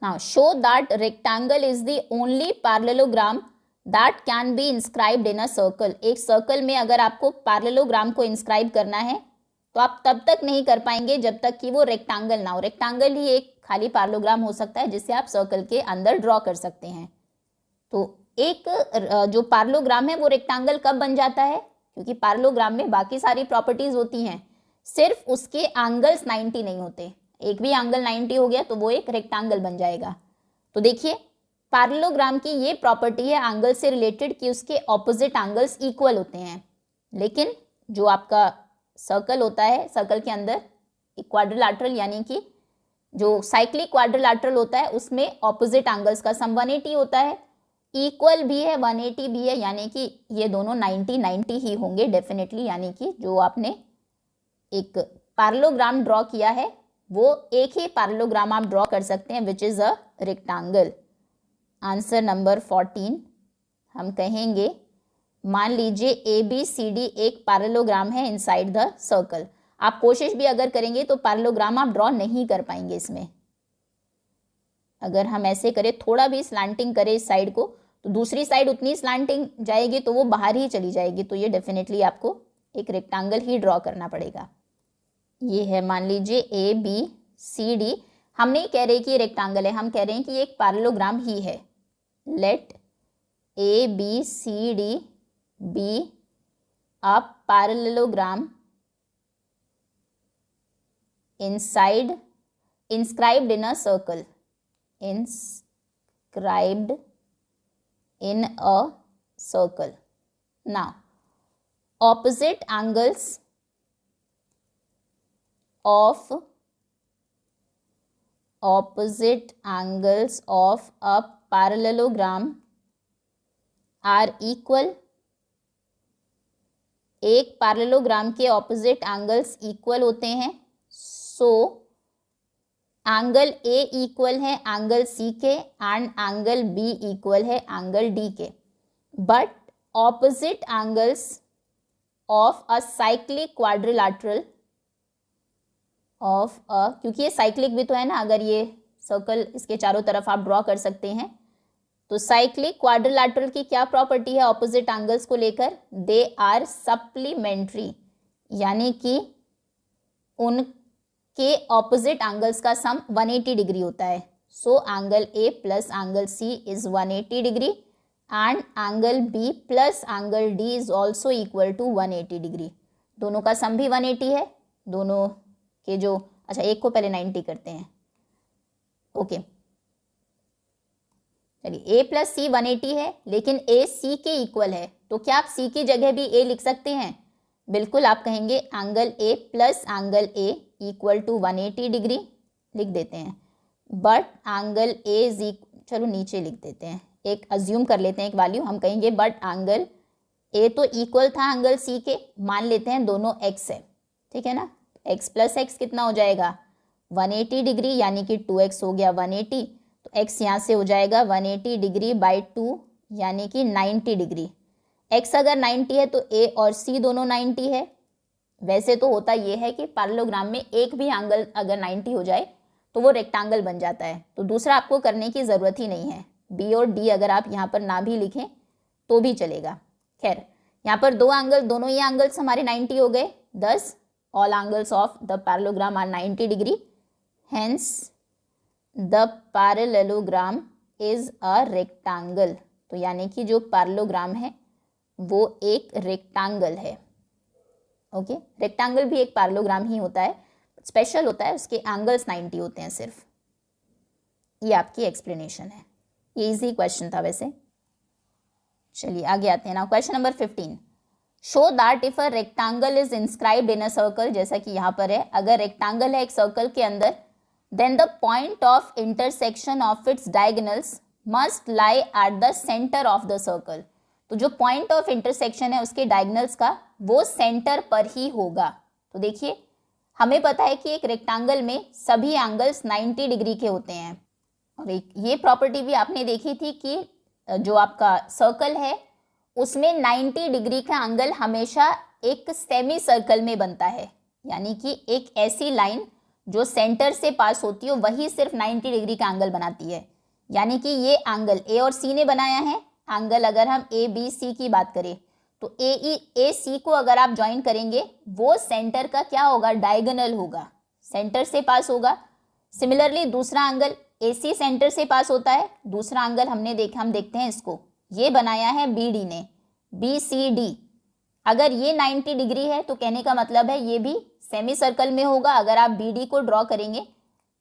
now show that rectangle is the only parallelogram that can be inscribed in a circle. एक सर्कल में अगर आपको पैरेललोग्राम को इंस्क्राइब करना है तो आप तब तक नहीं कर पाएंगे जब तक कि वो रेक्टेंगल ना हो। रेक्टेंगल ही एक खाली पैरेललोग्राम हो सकता है जिसे आप सर्कल के अंदर ड्रॉ कर सकते हैं। तो एक जो पैरेललोग्राम है वो रेक्टेंगल कब बन जाता है, क्योंकि पैरेललोग्राम में बाकी सारी प्रॉपर्टीज होती हैं, सिर्फ उसके एंगल्स 90 नहीं होते। एक भी एंगल 90 हो गया तो वो एक रेक्टेंगल बन जाएगा। तो देखिए, पैरेललोग्राम की ये प्रॉपर्टी है एंगल से रिलेटेड कि उसके ऑपोजिट एंगल्स इक्वल होते हैं। लेकिन जो आपका सर्कल होता है, सर्कल के अंदर एक क्वाड्रिलैटरल, यानी कि जो साइक्लिक क्वाड्रिलैटरल होता है, उसमें ऑपोजिट एंगल्स का सम 180 होता है। इक्वल भी है, 180 भी है, यानी कि ये दोनों 90 ही होंगे डेफिनेटली। यानी कि जो आपने एक पैरेललोग्राम ड्रॉ किया है वो एक ही पैरेललोग्राम आप ड्रॉ कर सकते हैं which is a rectangle. Answer number 14 हम कहेंगे, मान लीजिए ABCD एक पैरेललोग्राम है इनसाइड द सर्कल। आप कोशिश भी अगर करेंगे तो पैरेललोग्राम आप ड्रॉ नहीं कर पाएंगे इसमें। अगर हम ऐसे करें, थोड़ा भी स्लैंटिंग करें इस साइड को, तो दूसरी साइड उतनी स्लैंटिंग जाएगी तो वो बाहर ही चली जाएगी। तो ये डेफिनेटली आपको एक रेक्टेंगल ही ड्रॉ करना पड़ेगा। ये है मान लीजिए ABCD, हम नहीं कह रहे कि ये रेक्टेंगल है, हम कह रहे हैं कि ये एक पैरेललोग्राम ही है। Let ABCD be a parallelogram inscribed in a circle, inscribed in a circle. Now opposite angles of a parallelogram are equal. एक पैरेललोग्राम के ऑपोजिट एंगल्स इक्वल होते हैं। सो एंगल A इक्वल है एंगल C के and angle B equal है angle D के। But opposite angles of a cyclic quadrilateral of a, क्योंकि ये साइक्लिक भी तो है ना, अगर ये सर्कल इसके चारों तरफ आप ड्रॉ कर सकते हैं, तो साइक्लिक क्वाड्रिलैटरल की क्या प्रॉपर्टी है ऑपोजिट एंगल्स को लेकर? दे आर सप्लीमेंट्री, यानी कि उनके ऑपोजिट एंगल्स का सम 180 डिग्री होता है। So angle A plus angle C is 180 degree and angle B plus angle D is also equal to 180 degree. दोनों का सम भी 180 है। दोनों के जो, अच्छा एक को पहले 90 करते हैं, ओके चलिए। A प्लस C 180 है, लेकिन A C के इक्वल है, तो क्या आप C की जगह भी A लिख सकते हैं? बिल्कुल, आप कहेंगे angle A plus angle A equal to 180 degree लिख देते हैं। बट एंगल A चलो नीचे लिख देते हैं, एक अज्यूम कर लेते हैं एक वैल्यू, हम कहेंगे बट एंगल A तो इक्वल था एंगल C के, मान लेते हैं दोनों x है, ठीक है ना। x प्लस x कितना हो जाएगा? 180 डिग्री, यानी कि 2x हो गया 180, तो x यहाँ से हो जाएगा 180 डिग्री बाई 2 यानी कि 90 डिग्री। x अगर 90 है तो A और C दोनों 90 है। वैसे तो होता ये है कि पैरेललोग्राम में एक भी एंगल अगर 90 हो जाए तो वो रेक्टेंगल बन जाता है, तो दूसरा आपको करने की ज़रूरत ही नहीं है। B और D अगर आप यहाँ पर ना भी लिखें तो भी चलेगा। खैर, यहाँ पर दो एंगल, दोनों ये एंगल्स हमारे 90 हो गए, thus all angles of the parallelogram are 90 degree, hence the parallelogram is a rectangle। तो यानी कि जो पैरेललोग्राम है वो एक रेक्टेंगल है। ओके, रेक्टेंगल भी एक पैरेललोग्राम ही होता है, स्पेशल होता है, उसके एंगल्स 90 होते हैं सिर्फ। ये आपकी एक्सप्लेनेशन है। ये इजी क्वेश्चन था वैसे। चलिए आगे आते हैं ना। Question number 15, show that if a rectangle is inscribed in a circle, जैसा कि यहाँ पर है, अगर रेक्टेंगल है एक सर्कल के अंदर, then the point of intersection of its diagonals must lie at the centre of the circle. तो जो पॉइंट ऑफ इंटरसेक्शन है उसके डायगोनल्स का, वो सेंटर पर ही होगा। तो देखिए, हमें पता है कि एक रेक्टेंगल में सभी एंगल्स 90 डिग्री के होते हैं, और एक ये प्रॉपर्टी भी आपने देखी थी कि जो आपका सर्कल है उसमें 90 डिग्री का एंगल हमेशा एक सेमी सर्कल में बनता है, यानी कि एक ऐसी लाइन जो सेंटर से पास होती है वही सिर्फ 90 डिग्री का एंगल बनाती है। यानी कि ये एंगल A और C ने बनाया है। एंगल अगर हम ABC की बात करें तो AC को अगर आप ज्वाइन करेंगे वो सेंटर का क्या होगा? डायगोनल होगा, सेंटर से पास होगा। सिमिलरली दूसरा एंगल AC सेंटर से पास होता है। दूसरा एंगल हम देखते हैं इसको, ये बनाया है BD ने, BCD। अगर ये 90 डिग्री है तो कहने का मतलब है ये भी सेमी सर्कल में होगा। अगर आप BD को ड्रॉ करेंगे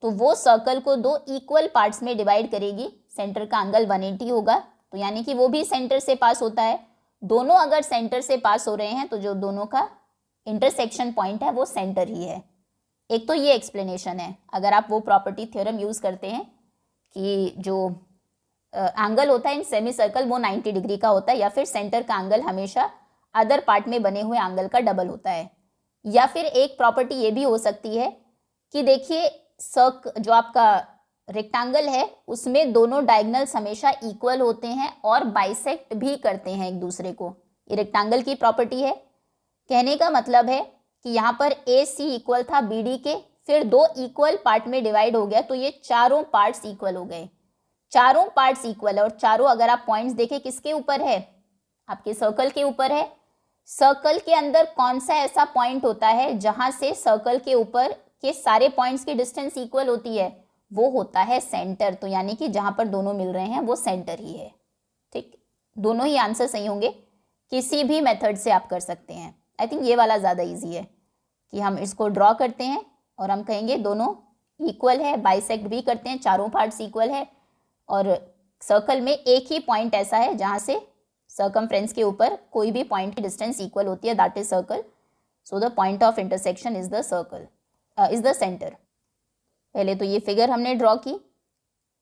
तो वो सर्कल को दो इक्वल पार्ट्स में डिवाइड करेगी, सेंटर का एंगल 180 होगा, तो यानी कि वो भी सेंटर से पास होता है। दोनों अगर सेंटर से पास हो रहे हैं तो जो दोनों का इंटरसेक्शन पॉइंट है वो सेंटर ही है। एक तो ये एक्सप्लेनेशन है। अगर आप वो प्रॉपर्टी थ्योरम यूज़ करते हैं कि जो एंगल होता है इन सेमी सर्कल वो 90 डिग्री का होता है, या फिर सेंटर का एंगल हमेशा अदर पार्ट में बने हुए एंगल का डबल होता है। या फिर एक प्रॉपर्टी ये भी हो सकती है कि देखिए जो आपका रेक्टेंगल है उसमें दोनों डायगोनल्स हमेशा इक्वल होते हैं और बाइसेक्ट भी करते हैं एक दूसरे को। ये रेक्टेंगल की प्रॉपर्टी है। कहने का मतलब है कि यहाँ पर ए सी इक्वल था बी डी के, फिर दो इक्वल पार्ट में डिवाइड हो गया, तो ये चारों पार्ट्स इक्वल हो गए। चारों पार्ट्स इक्वल है और चारों अगर आप पॉइंट्स देखें किसके ऊपर है, आपके सर्कल के ऊपर है। सर्कल के अंदर कौन सा ऐसा पॉइंट होता है जहां से सर्कल के ऊपर के सारे पॉइंट्स की डिस्टेंस इक्वल होती है, वो होता है सेंटर। तो यानी कि जहां पर दोनों मिल रहे हैं वो सेंटर ही है। ठीक, दोनों ही आंसर सही होंगे, किसी भी मेथड से आप कर सकते हैं। आई थिंक ये वाला ज़्यादा ईजी है कि हम इसको ड्रॉ करते हैं और हम कहेंगे दोनों इक्वल है, बाइसेक्ट भी करते हैं, चारों पार्ट्स इक्वल है और सर्कल में एक ही पॉइंट ऐसा है जहां से सर्कमफ्रेंस के ऊपर कोई भी पॉइंट की डिस्टेंस इक्वल होती है, that is circle. So the point of intersection is the circle, is the centre. पहले तो ये फिगर हमने ड्रॉ की,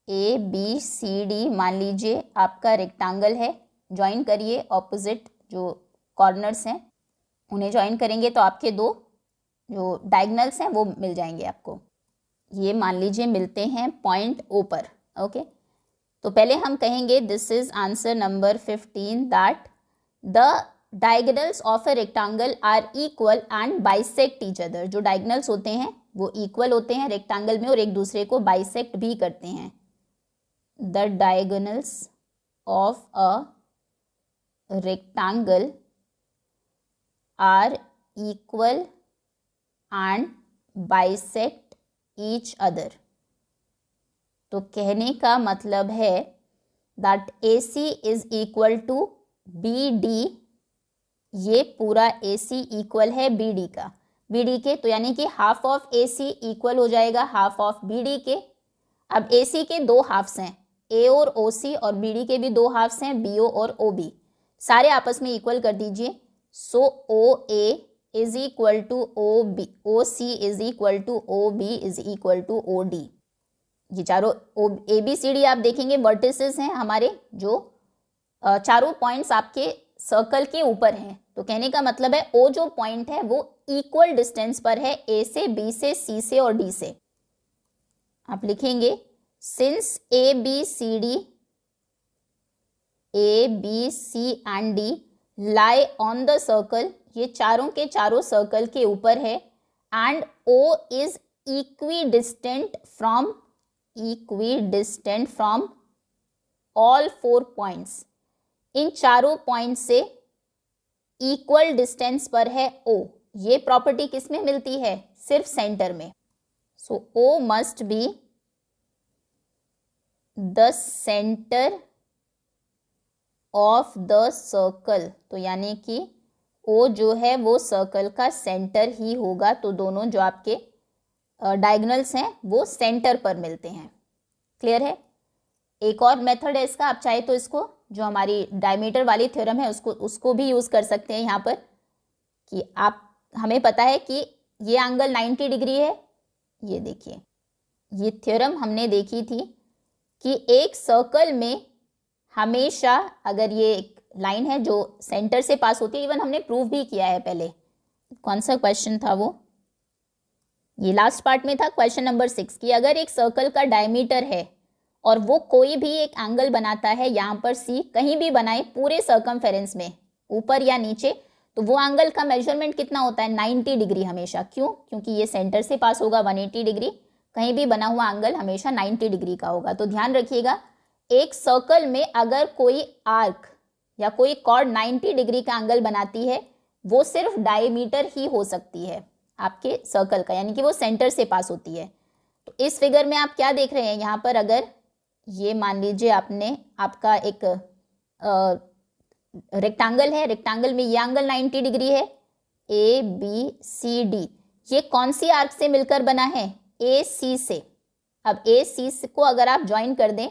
ए बी सी डी मान लीजिए आपका रेक्टेंगल है। ज्वाइन करिए ऑपोजिट जो कॉर्नर्स हैं उन्हें ज्वाइन करेंगे तो आपके दो जो डायगोनल्स हैं वो मिल जाएंगे आपको। ये मान लीजिए मिलते हैं पॉइंट ओ पर। ओके, तो पहले हम कहेंगे this is answer number 15 that the diagonals of a rectangle are equal and bisect each other. जो डायगोनल्स होते हैं वो इक्वल होते हैं रेक्टेंगल में और एक दूसरे को बाइसेक्ट भी करते हैं। The diagonals of a rectangle are equal and bisect each other. तो कहने का मतलब है that A C is equal to B D. ये पूरा ए सी इक्वल है बी डी का, बी डी के, तो यानी कि half of A C equal हो जाएगा हाफ ऑफ बी डी के। अब ए सी के दो हाफ्स हैं, ए और ओ सी, और बी डी के भी दो हाफ्स हैं, बी ओ और ओ बी। सारे आपस में इक्वल कर दीजिए। So O A is equal to O B, O C is equal to O B is equal to O D. ये चारों ए बी सी डी आप देखेंगे वर्टिसेस हैं हमारे, जो चारों पॉइंट्स आपके सर्कल के ऊपर हैं। तो कहने का मतलब है ओ जो पॉइंट है वो इक्वल डिस्टेंस पर है ए से, बी से, सी से और डी से। आप लिखेंगे since A B C and D lie on the circle, ये चारों के चारों सर्कल के ऊपर है, and O is equidistant from all four points. इन चारों पॉइंट से इक्वल डिस्टेंस पर है ओ। ये प्रॉपर्टी किस में मिलती है, सिर्फ सेंटर में। So O must be the centre of the circle. तो यानी कि ओ जो है वो सर्कल का सेंटर ही होगा। तो दोनों जो आपके डायगोनल्स हैं वो सेंटर पर मिलते हैं। क्लियर है। एक और मेथड है इसका, आप चाहे तो इसको जो हमारी डायमीटर वाली थ्योरम है उसको भी यूज़ कर सकते हैं यहाँ पर, कि आप हमें पता है कि ये एंगल 90 डिग्री है। ये देखिए, ये थ्योरम हमने देखी थी कि एक सर्कल में हमेशा अगर ये एक लाइन है जो सेंटर से पास होती है, इवन हमने प्रूव भी किया है पहले। कौन सा क्वेश्चन था वो, ये लास्ट पार्ट में था क्वेश्चन नंबर 6, कि अगर एक सर्कल का डायमीटर है और वो कोई भी एक एंगल बनाता है, यहाँ पर सी कहीं भी बनाए पूरे सर्कमफेरेंस में, ऊपर या नीचे, तो वो एंगल का मेजरमेंट कितना होता है, 90 डिग्री हमेशा। क्यों? क्योंकि ये सेंटर से पास होगा 180 डिग्री, कहीं भी बना हुआ एंगल हमेशा 90 डिग्री का होगा। तो ध्यान रखिएगा, एक सर्कल में अगर कोई आर्क या कोई कॉर्ड 90 डिग्री का एंगल बनाती है, वो सिर्फ डायमीटर ही हो सकती है आपके सर्कल का, यानी कि वो सेंटर से पास होती है। तो इस फिगर में आप क्या देख रहे हैं, यहाँ पर अगर ये मान लीजिए आपका एक रेक्टेंगल है, रेक्टेंगल में ये एंगल 90 डिग्री है, ए बी सी डी, ये कौन सी आर्क से मिलकर बना है, ए सी से। अब ए सी को अगर आप ज्वाइन कर दें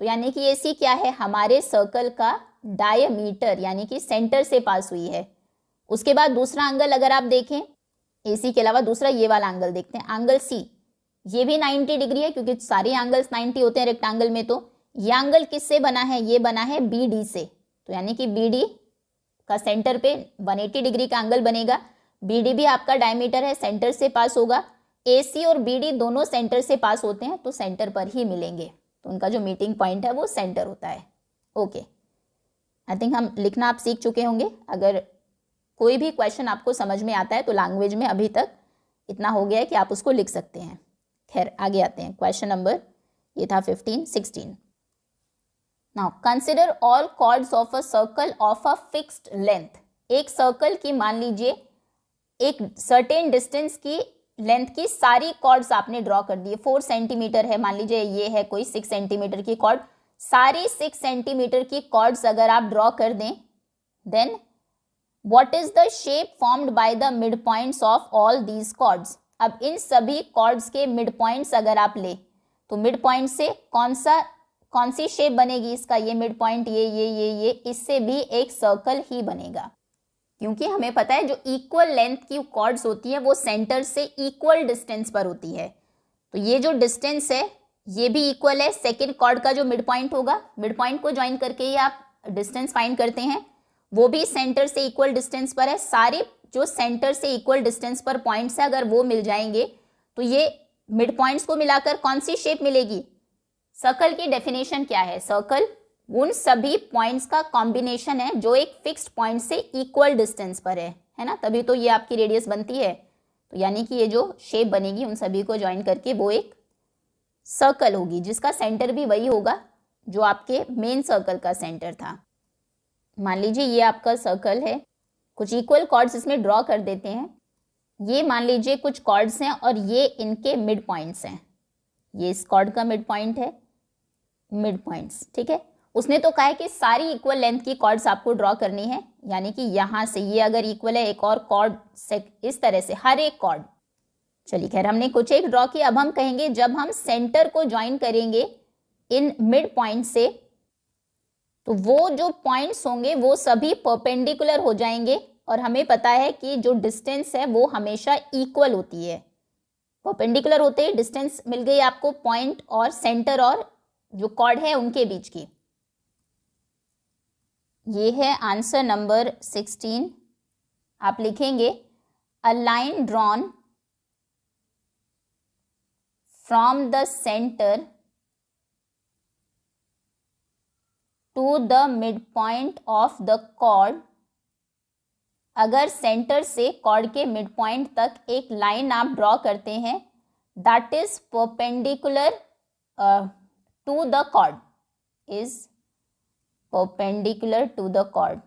तो यानी कि ए सी क्या है, हमारे सर्कल का डायमीटर, यानी कि सेंटर से पास हुई है। उसके बाद दूसरा एंगल अगर आप देखें, ए सी के अलावा दूसरा ये वाला एंगल देखते हैं, एंगल सी, ये भी 90 डिग्री है क्योंकि सारे एंगल्स 90 होते हैं रेक्टेंगल में। तो ये एंगल किससे बना है, ये बना है बी डी से, तो यानी कि बी डी का सेंटर पे 180 डिग्री का एंगल बनेगा। बी डी भी आपका डायमीटर है, सेंटर से पास होगा। ए सी और बी डी दोनों सेंटर से पास होते हैं, तो सेंटर पर ही मिलेंगे, तो उनका जो मीटिंग पॉइंट है वो सेंटर होता है। ओके, आई थिंक हम लिखना आप सीख चुके होंगे। अगर कोई भी क्वेश्चन आपको समझ में आता है तो लैंग्वेज में अभी तक इतना हो गया है कि आप उसको लिख सकते हैं। खैर आगे आते हैं, क्वेश्चन नंबर ये था 15, 16। Now consider all chords of a circle of a fixed length. एक सर्कल की मान लीजिए एक सर्टेन डिस्टेंस की लेंथ की सारी कॉर्ड्स आपने ड्रॉ कर दिए। 4 सेंटीमीटर है, मान लीजिए ये है कोई 6 सेंटीमीटर की कॉर्ड, सारी 6 सेंटीमीटर की कॉर्ड्स अगर आप ड्रॉ कर दें, then what is the shape formed by the mid points of all these chords. अब इन सभी कॉर्ड्स के मिड पॉइंट्स अगर आप ले तो मिड पॉइंट से कौन सी शेप बनेगी इसका, ये मिड पॉइंट ये, इससे भी एक सर्कल ही बनेगा, क्योंकि हमें पता है जो इक्वल लेंथ की कॉर्ड्स होती है वो सेंटर से इक्वल डिस्टेंस पर होती है। तो ये जो डिस्टेंस है ये भी इक्वल है सेकेंड कॉर्ड का जो मिड पॉइंट होगा, मिड पॉइंट को ज्वाइन करके ही आप डिस्टेंस फाइंड करते हैं, वो भी सेंटर से इक्वल डिस्टेंस पर है। सारे जो सेंटर से इक्वल डिस्टेंस पर पॉइंट्स है अगर वो मिल जाएंगे तो ये मिड पॉइंट्स को मिलाकर कौन सी शेप मिलेगी। सर्कल की डेफिनेशन क्या है, सर्कल उन सभी पॉइंट्स का कॉम्बिनेशन है जो एक फिक्स्ड पॉइंट से इक्वल डिस्टेंस पर है ना, तभी तो ये आपकी रेडियस बनती है। तो यानी कि ये जो शेप बनेगी उन सभी को ज्वाइन करके वो एक सर्कल होगी, जिसका सेंटर भी वही होगा जो आपके मेन सर्कल का सेंटर था। मान लीजिए ये आपका सर्कल है, कुछ इक्वल कॉर्ड्स इसमें ड्रॉ कर देते हैं। ये मान लीजिए कुछ कॉर्ड्स हैं और ये इनके मिड पॉइंट्स हैं, ये इस कॉर्ड का मिड पॉइंट है, मिड पॉइंट्स, ठीक है। उसने तो कहा है कि सारी इक्वल लेंथ की कॉर्ड्स आपको ड्रॉ करनी है, यानी कि यहाँ से ये अगर इक्वल है एक और कॉर्ड से, इस तरह से हर एक कॉर्ड। चलिए खैर हमने कुछ एक ड्रॉ किया। अब हम कहेंगे जब हम सेंटर को ज्वाइन करेंगे इन मिड पॉइंट से तो वो जो पॉइंट्स होंगे वो सभी परपेंडिकुलर हो जाएंगे, और हमें पता है कि जो डिस्टेंस है वो हमेशा इक्वल होती है। परपेंडिकुलर होते ही डिस्टेंस मिल गई आपको पॉइंट और सेंटर और जो कॉर्ड है उनके बीच की। ये है आंसर नंबर 16। आप लिखेंगे a line drawn from the centre to the mid point of the chord. अगर सेंटर से कॉर्ड के मिड पॉइंट तक एक लाइन आप ड्रॉ करते हैं that is perpendicular to the chord, is perpendicular to the chord.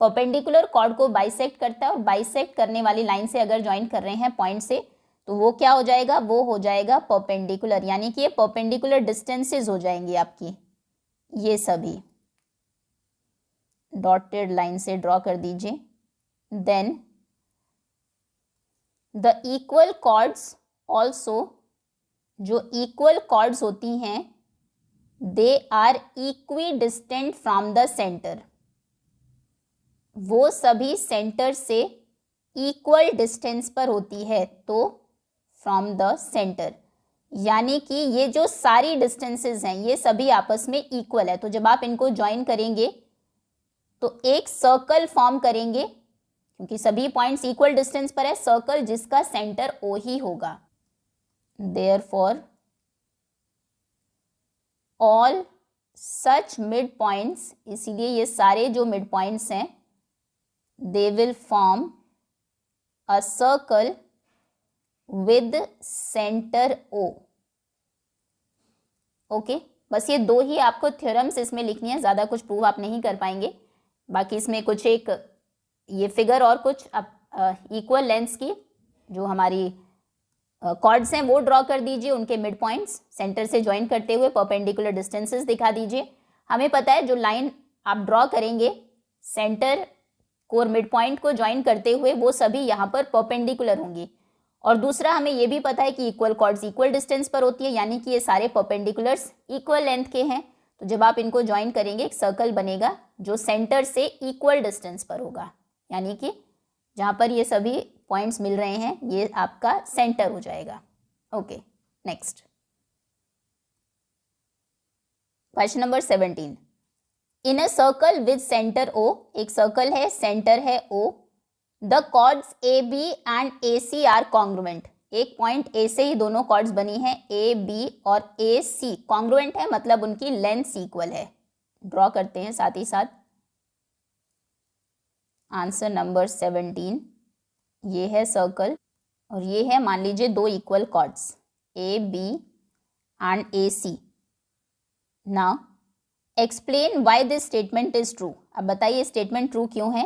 Perpendicular chord को bisect करता है, और बाइसेक्ट करने वाली लाइन से अगर ज्वाइन कर रहे हैं पॉइंट से तो वो क्या हो जाएगा, वो हो जाएगा परपेंडिकुलर, यानी कि ये परपेंडिकुलर डिस्टेंसेस हो जाएंगी आपकी। ये सभी डॉटेड लाइन से ड्रॉ कर दीजिए। Then the equal chords also, जो इक्वल कॉर्ड्स होती हैं they are equidistant from the centre, वो सभी सेंटर से इक्वल डिस्टेंस पर होती है, तो फ्रॉम द सेंटर, यानी कि ये जो सारी डिस्टेंसेस हैं ये सभी आपस में इक्वल है। तो जब आप इनको ज्वाइन करेंगे तो एक सर्कल फॉर्म करेंगे, क्योंकि सभी पॉइंट्स इक्वल डिस्टेंस पर है, सर्कल जिसका सेंटर ओ ही होगा। Therefore all such mid points, इसीलिए ये सारे जो मिड पॉइंट्स हैं they will form a circle with centre O. Okay, बस ये दो ही आपको थ्योरम्स इसमें लिखनी है, ज़्यादा कुछ प्रूव आप नहीं कर पाएंगे। बाकी इसमें कुछ एक ये फिगर और कुछ इक्वल लेंथ्स की जो हमारी कॉर्ड्स हैं वो ड्रॉ कर दीजिए, उनके मिड पॉइंट्स सेंटर से ज्वाइन करते हुए परपेंडिकुलर डिस्टेंसेस दिखा दीजिए। हमें पता है जो लाइन आप ड्रॉ करेंगे सेंटर को और मिड पॉइंट को ज्वाइन करते हुए वो सभी यहाँ पर परपेंडिकुलर होंगी। और दूसरा हमें ये भी पता है कि इक्वल कॉर्ड्स इक्वल डिस्टेंस पर होती है, यानी कि ये सारे परपेंडिकुलर्स इक्वल लेंथ के हैं। तो जब आप इनको ज्वाइन करेंगे एक सर्कल बनेगा जो सेंटर से इक्वल डिस्टेंस पर होगा, यानी कि जहाँ पर ये सभी पॉइंट्स मिल रहे हैं ये आपका सेंटर हो जाएगा। Okay, next question number 17, in a circle with centre O, एक सर्कल है, सेंटर है O, the chords A B and A C are congruent, एक पॉइंट ए से ही दोनों कॉर्ड्स बनी है, ए बी और ए सी कॉन्ग्रुएंट है, मतलब उनकी लेंथ इक्वल है। ड्रॉ करते हैं साथ ही साथ आंसर नंबर 17, ये है सर्कल और ये है मान लीजिए दो equal chords A B and A C. Now explain why this statement is true, अब बताइए स्टेटमेंट ट्रू क्यों है।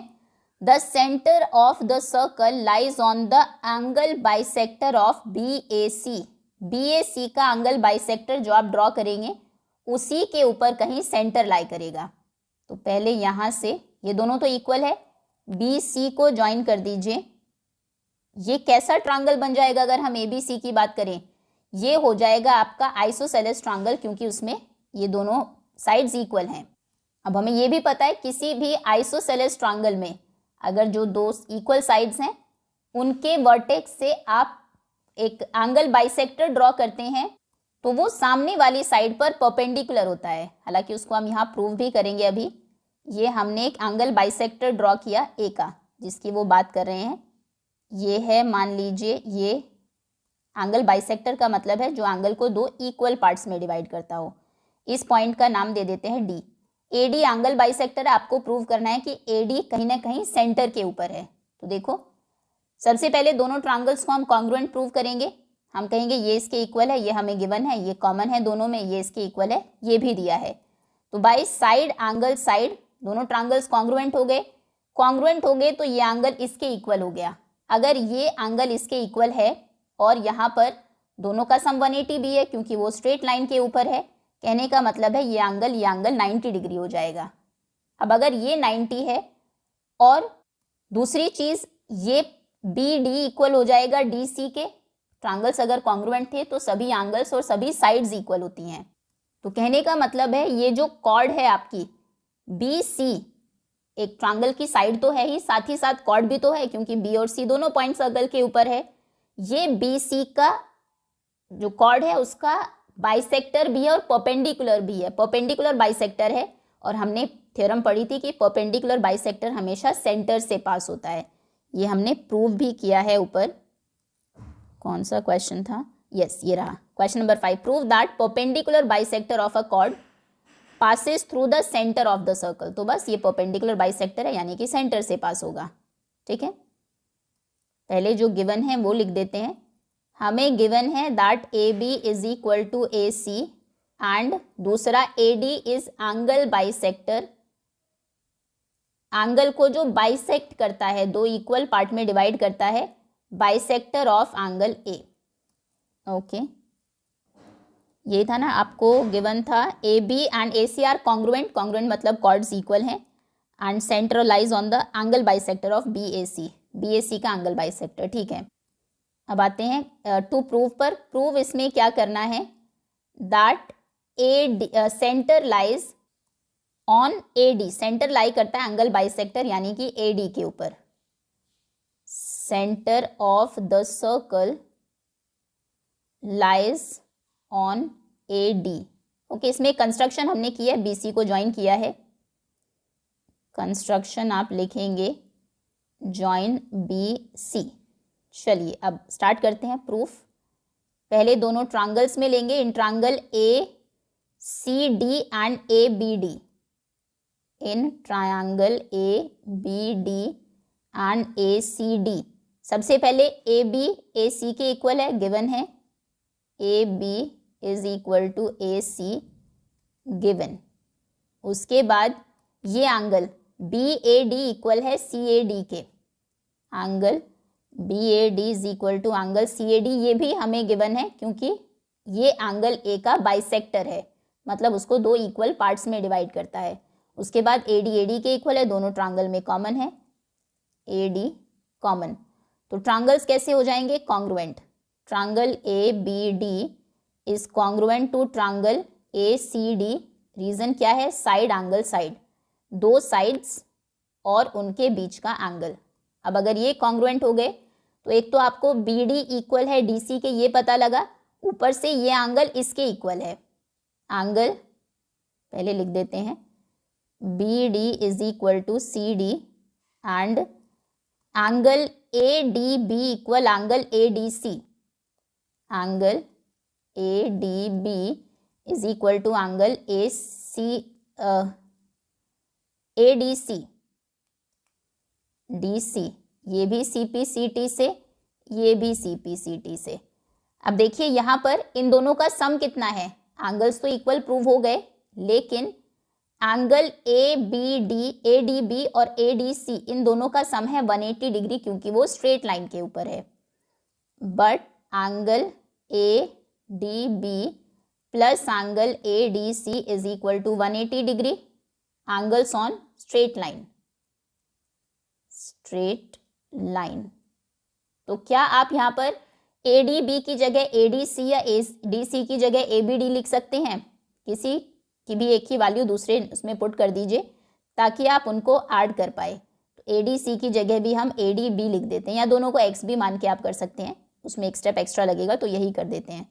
The centre of the circle lies on the angle bisector of B A C, B A C का angle bisector जो आप draw करेंगे उसी के ऊपर कहीं सेंटर लाई करेगा। तो पहले यहाँ से ये दोनों तो इक्वल है, बी सी को ज्वाइन कर दीजिए। ये कैसा ट्रायंगल बन जाएगा अगर हम ए बी सी की बात करें, ये हो जाएगा आपका आइसोसेलेस ट्रायंगल, क्योंकि उसमें ये दोनों साइड्स इक्वल हैं। अब हमें ये भी पता है किसी भी आइसोसेलेस ट्रायंगल में अगर जो दो इक्वल साइड्स हैं उनके वर्टेक्स से आप एक एंगल बाइसेक्टर ड्रॉ करते हैं तो वो सामने वाली साइड पर परपेंडिकुलर होता है। हालांकि उसको हम यहाँ प्रूव भी करेंगे। अभी ये हमने एक एंगल बाइसेक्टर ड्रॉ किया ए का, जिसकी वो बात कर रहे हैं। ये है मान लीजिए ये एंगल बाइसेक्टर का मतलब है जो एंगल को दो इक्वल पार्ट्स में डिवाइड करता हो। इस पॉइंट का नाम दे देते हैं डी। एडी एंगल बाइसेक्टर है, आपको प्रूव करना है कि एडी कहीं ना कहीं सेंटर के ऊपर है। तो देखो सबसे पहले दोनों ट्रायंगल्स को हम कॉन्ग्रुएंट प्रूव करेंगे। हम कहेंगे ये इसके इक्वल है, ये हमें गिवन है, ये कॉमन है दोनों में, ये इसके इक्वल है, ये भी दिया है। तो बाई साइड एंगल साइड दोनों ट्रायंगल्स कॉन्ग्रुएंट हो गए। कॉन्ग्रुएंट हो गए तो ये एंगल इसके इक्वल हो गया। अगर ये एंगल इसके इक्वल है और यहाँ पर दोनों का सम 180 भी है क्योंकि वो स्ट्रेट लाइन के ऊपर है, कहने का मतलब है ये एंगल 90 डिग्री हो जाएगा। अब अगर ये 90 है और दूसरी चीज़ ये बी डी इक्वल हो जाएगा डी सी के। ट्रायंगल्स अगर कॉन्ग्रुएंट थे तो सभी एंगल्स और सभी साइड्स इक्वल होती हैं। तो कहने का मतलब है ये जो कॉर्ड है आपकी बी सी, एक ट्रायंगल की साइड तो है ही, साथ ही साथ कॉर्ड भी तो है क्योंकि बी और सी दोनों पॉइंट सर्कल के ऊपर है। ये बी सी का जो कॉर्ड है उसका बाइसेक्टर भी है और परपेंडिकुलर भी है, परपेंडिकुलर बाइसेक्टर है। और हमने थ्योरम पढ़ी थी कि परपेंडिकुलर बाइसेक्टर हमेशा सेंटर से पास होता है। ये हमने प्रूव भी किया है ऊपर। कौन सा क्वेश्चन था? यस, ये रहा question number 5। Prove that perpendicular bisector of a cord passes through the centre of the circle. तो बस ये परपेंडिकुलर बाइसेक्टर है यानी कि सेंटर से पास होगा। ठीक है, पहले जो गिवन है वो लिख देते हैं। हमें गिवन है that A B is equal to A C and दूसरा A D is angle bisector. Angle को जो बाइसेक्ट करता है, दो इक्वल पार्ट में डिवाइड करता है, bisector of angle A. Okay, ये था ना, आपको गिवन था A B and A C are congruent. Congruent मतलब कॉर्ड्स इक्वल हैं and centre lies on the angle bisector of B A C, B A C का एंगल बाइसेक्टर। ठीक है, अब आते हैं टू प्रूव पर। प्रूव इसमें क्या करना है, that A centre lies on A D, centre lie करता है एंगल बाइसेक्टर यानी कि ए डी के ऊपर। Centre of the circle lies on A D. Okay, इसमें कंस्ट्रक्शन हमने किया है, बी सी को ज्वाइन किया है। कंस्ट्रक्शन आप लिखेंगे ज्वाइन बी सी। चलिए अब स्टार्ट करते हैं प्रूफ। पहले दोनों ट्रायंगल्स में लेंगे, in triangle A C D and A B D, in triangle A B D and A C D. सबसे पहले ए बी ए सी के इक्वल है, गिवन है A B is equal to A C given. उसके बाद ये angle B A D equal है C A D के, angle B A D is equal to angle C A D, ये भी हमें गिवन है क्योंकि ये एंगल ए का बाइसेक्टर है, मतलब उसको दो इक्वल पार्ट्स में डिवाइड करता है। उसके बाद ए डी के इक्वल है, दोनों ट्रायंगल में कॉमन है, ए डी कॉमन। तो ट्रायंगल्स कैसे हो जाएंगे? Congruent. Triangle A B D is congruent to triangle A C D. Reason क्या है? साइड एंगल साइड, दो साइड्स और उनके बीच का एंगल। अब अगर ये कॉन्ग्रुएंट हो गए तो एक तो आपको बी डी इक्वल है डी सी के, ये पता लगा, ऊपर से ये एंगल इसके इक्वल है, एंगल पहले लिख देते हैं, B D is equal to C D and angle A D B equal angle A D C, angle A D B is equal to angle A D C, D C, ये भी C P C T से, ये भी C P C T से। अब देखिए यहाँ पर इन दोनों का सम कितना है, एंगल्स तो इक्वल प्रूव हो गए, लेकिन एंगल ए डी बी और ए डी सी इन दोनों का सम है 180 डिग्री, क्योंकि वो स्ट्रेट लाइन के ऊपर है। But angle A D B plus angle A D C is equal to 180 degree, angles on straight line, straight line. तो क्या आप यहाँ पर ए डी बी की जगह ए डी सी या ए डी सी की जगह ए बी डी लिख सकते हैं? किसी की भी एक ही वैल्यू दूसरे उसमें पुट कर दीजिए ताकि आप उनको ऐड कर पाए। तो ए डी सी की जगह भी हम ए डी बी लिख देते हैं, या दोनों को एक्स भी मान के आप कर सकते हैं, उसमें एक स्टेप एक्स्ट्रा लगेगा तो यही कर देते हैं।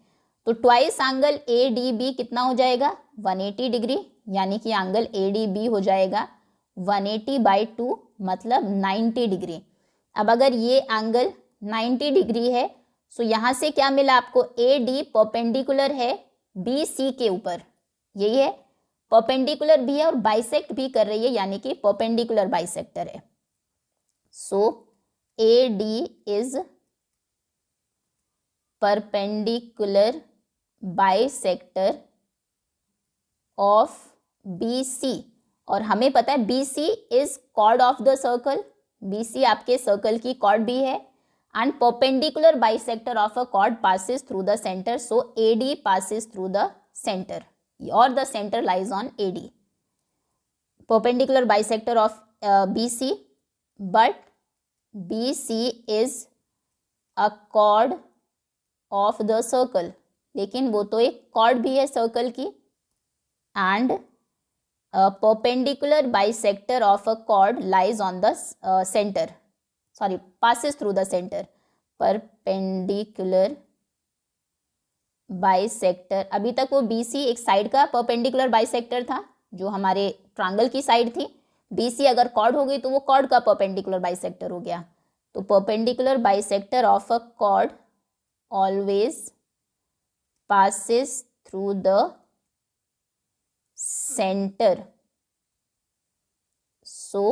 तो twice angle A D B कितना हो जाएगा, 180 डिग्री, यानी कि एंगल ए डी बी हो जाएगा 180/2 मतलब 90 डिग्री। अब अगर ये एंगल 90 डिग्री है तो यहाँ से क्या मिला आपको, ए डी परपेंडिकुलर है बी सी के ऊपर, यही है, परपेंडिकुलर भी है और बाइसेक्ट भी कर रही है, यानी कि परपेंडिकुलर बाइसेक्टर है। So A D is perpendicular bisector of B C, और हमें पता है B C is chord of the circle, B C आपके सर्कल की कॉर्ड भी है, and perpendicular bisector of a chord passes through the center, so AD passes through the center or the center lies on AD. Perpendicular bisector of BC, but BC is a chord of the circle, लेकिन वो तो एक cord भी है circle की, and perpendicular bisector of a chord lies on the center, sorry passes through the center, perpendicular bisector. अभी तक वो BC एक साइड का परपेंडिकुलर बाइसेक्टर था जो हमारे ट्रायंगल की साइड थी, BC अगर कॉर्ड हो गई तो वो कॉर्ड का परपेंडिकुलर बाइसेक्टर हो गया। तो perpendicular bisector of a cord always passes through the center, so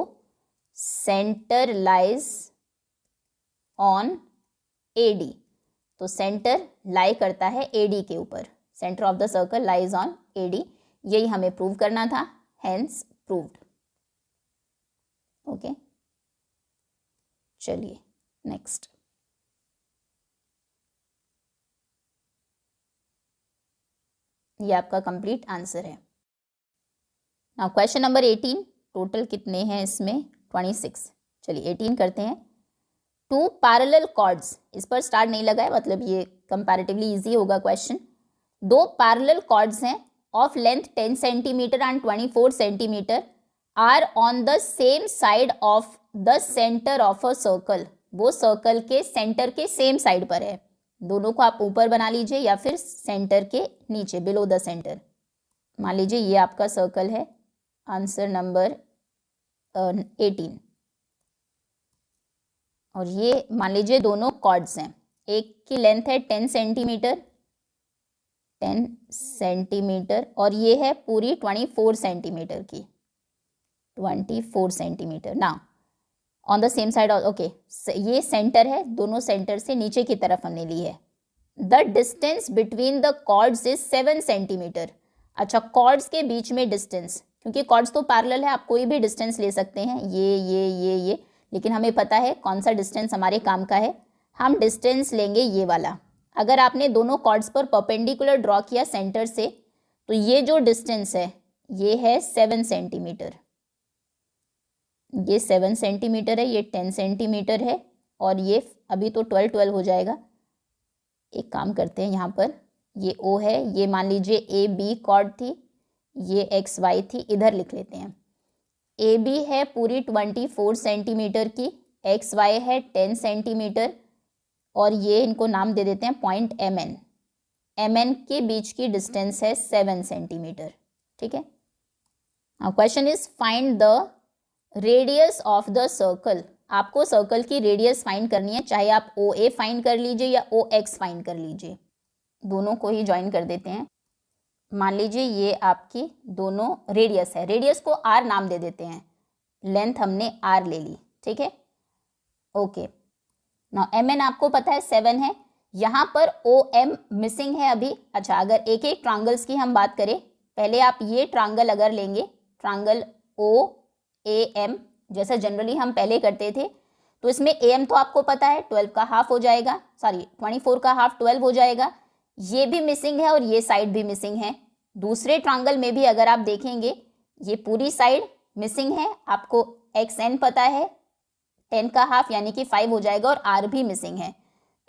center lies on AD, तो सेंटर लाई करता है AD के ऊपर, centre of the circle lies on AD, यही हमें प्रूव करना था, हेंस प्रूव्ड। ओके, चलिए नेक्स्ट। ये आपका कंप्लीट आंसर है। नाउ क्वेश्चन नंबर 18, टोटल कितने हैं इसमें, 26। चलिए 18 करते हैं। 2 पैरेलल कॉर्ड्स, इस पर स्टार नहीं लगा है, मतलब ये कंपैरेटिवली इजी होगा क्वेश्चन। 2 पैरेलल कॉर्ड्स हैं of length 10 centimetre and 24 centimetre are on the same side of the centre of a circle, वो सर्कल के सेंटर के सेम साइड पर है। दोनों को आप ऊपर बना लीजिए या फिर सेंटर के नीचे, बिलो द सेंटर। मान लीजिए ये आपका सर्कल है, आंसर नंबर 18, और ये मान लीजिए दोनों कॉर्ड्स हैं, एक की लेंथ है 10 सेंटीमीटर, 10 सेंटीमीटर, और ये है पूरी 24 सेंटीमीटर की, 24 सेंटीमीटर। ना on the same side, okay, ये सेंटर है, दोनों सेंटर से नीचे की तरफ हमने ली है। The distance between the chords is 7 centimetre. अच्छा, कॉर्ड्स के बीच में डिस्टेंस, क्योंकि कॉर्ड्स तो पैरेलल है, आप कोई भी डिस्टेंस ले सकते हैं, ये, लेकिन हमें पता है कौन सा डिस्टेंस हमारे काम का है, हम डिस्टेंस लेंगे ये वाला। अगर आपने दोनों कॉर्ड्स पर परपेंडिकुलर ड्रॉ किया सेंटर से, तो ये जो डिस्टेंस है ये है 7 सेंटीमीटर, ये 7 सेंटीमीटर है, ये 10 सेंटीमीटर है, और ये अभी तो 12 हो जाएगा। एक काम करते हैं, यहाँ पर ये O है, ये मान लीजिए AB कॉर्ड थी, ये XY थी, इधर लिख लेते हैं। AB है पूरी 24 सेंटीमीटर की, XY है 10 सेंटीमीटर, और ये इनको नाम दे देते हैं पॉइंट MN। MN के बीच की डिस्टेंस है 7 सेंटीमीटर, ठीक है। Question is find the radius of the circle. आपको सर्कल की रेडियस फाइंड करनी है, चाहे आप ओ ए फाइंड कर लीजिए या ओ एक्स फाइंड कर लीजिए, दोनों को ही ज्वाइन कर देते हैं। मान लीजिए ये आपकी दोनों रेडियस है, रेडियस को आर नाम दे देते हैं, लेंथ हमने आर ले ली, ठीक है। ओके, नाउ एम एन आपको पता है 7 है, यहाँ पर ओ एम मिसिंग है अभी। अच्छा, अगर एक एक ट्रांगल्स की हम बात करें, पहले आप ये ट्रांगल अगर लेंगे, ट्रांगल ओ ए एम, जैसा जनरली हम पहले करते थे, तो इसमें ए एम तो आपको पता है 12 का हाफ हो जाएगा, सॉरी 24 का हाफ 12 हो जाएगा, ये भी मिसिंग है और ये साइड भी मिसिंग है। दूसरे ट्रांगल में भी अगर आप देखेंगे ये पूरी साइड मिसिंग है, आपको एक्स एन पता है 10 का हाफ यानी कि 5 हो जाएगा, और आर भी मिसिंग है।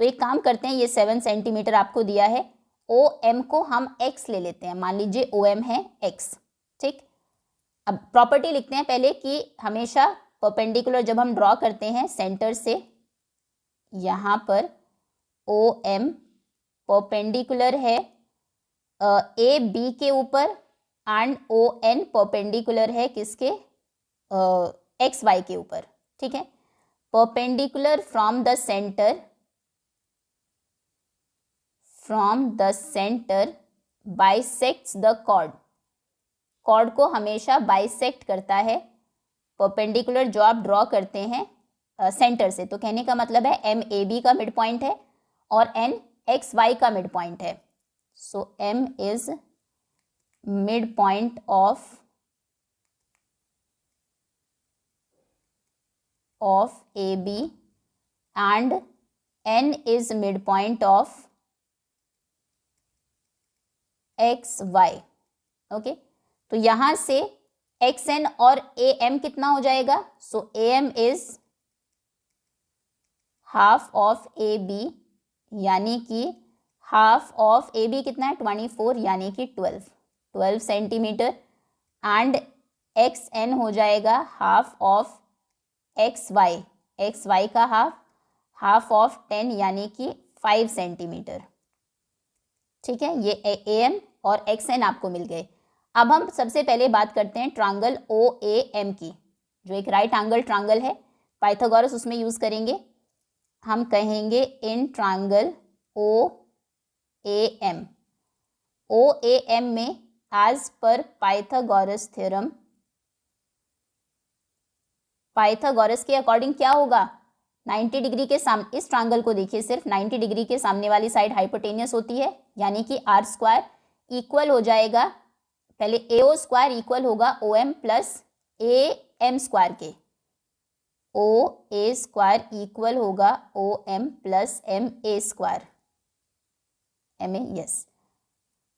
तो एक काम करते हैं, ये 7 सेंटीमीटर आपको दिया है, ओ एम को हम एक्स ले लेते हैं, मान लीजिए ओ एम है एक्स, ठीक। अब प्रॉपर्टी लिखते हैं पहले कि हमेशा परपेंडिकुलर जब हम ड्रॉ करते हैं सेंटर से, यहाँ पर ओ एम परपेंडिकुलर है ए बी के ऊपर, एंड ओ एन परपेंडिकुलर है किसके, एक्स वाई के ऊपर, ठीक है। Perpendicular from the centre bisects the chord. Chord को हमेशा बाइसेक्ट करता है परपेंडिकुलर जो आप ड्रॉ करते हैं सेंटर से, तो कहने का मतलब है एम ए बी का मिड पॉइंट है और एन एक्स वाई का मिड पॉइंट है। So M is mid point of A B and N is mid point of X Y. Okay, तो यहां से एक्स एन और ए एम कितना हो जाएगा, so A M is half of A B, यानी कि हाफ ऑफ ए बी कितना है 24 यानी कि 12 सेंटीमीटर, एंड एक्स एन हो जाएगा हाफ ऑफ एक्स वाई का हाफ ऑफ 10 यानी कि 5 सेंटीमीटर, ठीक है। ये ए एम और एक्स एन आपको मिल गए। अब हम सबसे पहले बात करते हैं ट्रांगल ओ ए एम की, जो एक राइट एंगल ट्रांगल है, पाइथागोरस उसमें यूज करेंगे। हम कहेंगे in triangle O A M, O A M में एज पर पाइथागोरस थ्योरम, पाइथागोरस के अकॉर्डिंग क्या होगा, 90 डिग्री के सामने, इस ट्रांगल को देखिए, सिर्फ 90 डिग्री के सामने वाली साइड हाइपोटेनियस होती है, यानी कि आर स्क्वायर इक्वल हो जाएगा, पहले ए ओ स्क्वायर इक्वल होगा O M plus A M square के, ओ ए स्क्वायर इक्वल होगा O M plus M A square, M A, yes.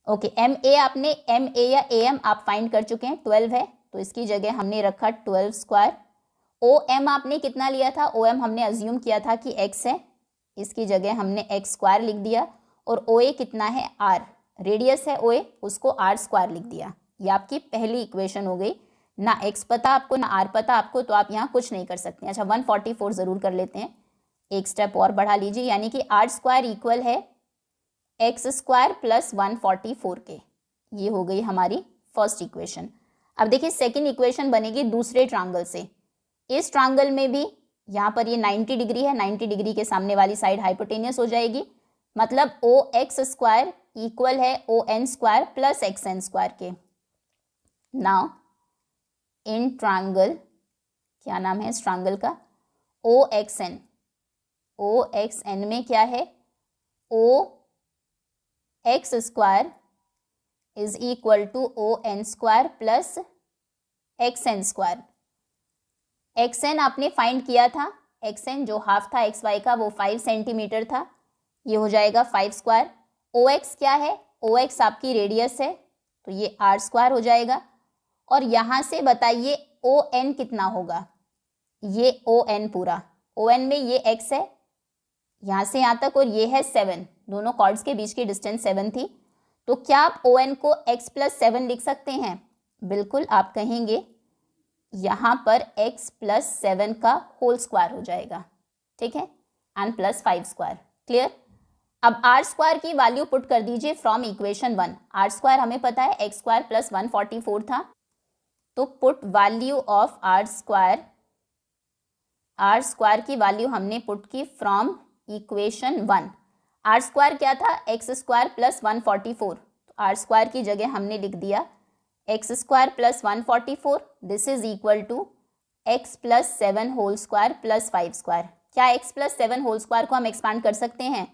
Okay, M A आपने एम ए या ए एम आप फाइंड कर चुके हैं, 12 है, तो इसकी जगह हमने रखा 12 स्क्वायर। ओ एम आपने कितना लिया था, ओ एम हमने अज्यूम किया था कि एक्स है, इसकी जगह हमने एक्स स्क्वायर लिख दिया, और ओ ए कितना है आर, रेडियस है ओ ए, उसको आर स्क्वायर लिख दिया। ये आपकी पहली इक्वेशन हो गई। ना एक्स पता आपको ना आर पता आपको, तो आप यहाँ कुछ नहीं कर सकते। अच्छा, 144 ज़रूर कर लेते हैं, एक स्टेप और बढ़ा लीजिए, यानी कि आर स्क्वायर इक्वल है एक्स स्क्वायर प्लस 144 के, ये हो गई हमारी फर्स्ट इक्वेशन। अब देखिए सेकेंड इक्वेशन बनेगी दूसरे ट्रांगल से। इस ट्रांगल में भी यहाँ पर ये 90 डिग्री है, 90 डिग्री के सामने वाली साइड हाइपोटेनियस हो जाएगी, मतलब ओ एक्स स्क्वायर इक्वल है O N square plus X N square के। नाउ इन ट्रांगल, क्या नाम है इस ट्रांगल का, O X N, O X N में क्या है, O X square is equal to O N square plus X N square. X N आपने फाइंड किया था, एक्स एन जो हाफ था एक्स वाई का वो 5 सेंटीमीटर था, ये हो जाएगा 5 स्क्वायर। ओ एक्स क्या है, ओ एक्स आपकी रेडियस है, तो ये आर स्क्वायर हो जाएगा। और यहाँ से बताइए ओ एन कितना होगा, ये ओ एन पूरा, ओ एन में ये एक्स है यहाँ से यहाँ तक, और ये है 7, दोनों कॉर्ड्स के बीच की डिस्टेंस 7 थी, तो क्या आप ओ एन को x प्लस 7 लिख सकते हैं, बिल्कुल। आप कहेंगे यहाँ पर x प्लस 7 का होल स्क्वायर हो जाएगा, ठीक है, एंड प्लस 5 स्क्वायर, क्लियर। अब आर स्क्वायर की वैल्यू पुट कर दीजिए फ्रॉम इक्वेशन 1, आर स्क्वायर हमें पता है एक्स स्क्वायर प्लस 144 था, तो put value of R square की वैल्यू हमने पुट की फ्रॉम इक्वेशन 1। आर स्क्वायर क्या था, एक्स स्क्वायर प्लस 144, तो आर स्क्वायर की जगह हमने लिख दिया x square plus 144, this is equal to x plus 7 whole square plus 5 square. क्या एक्स प्लस 7 होल स्क्वायर को हम एक्सपांड कर सकते हैं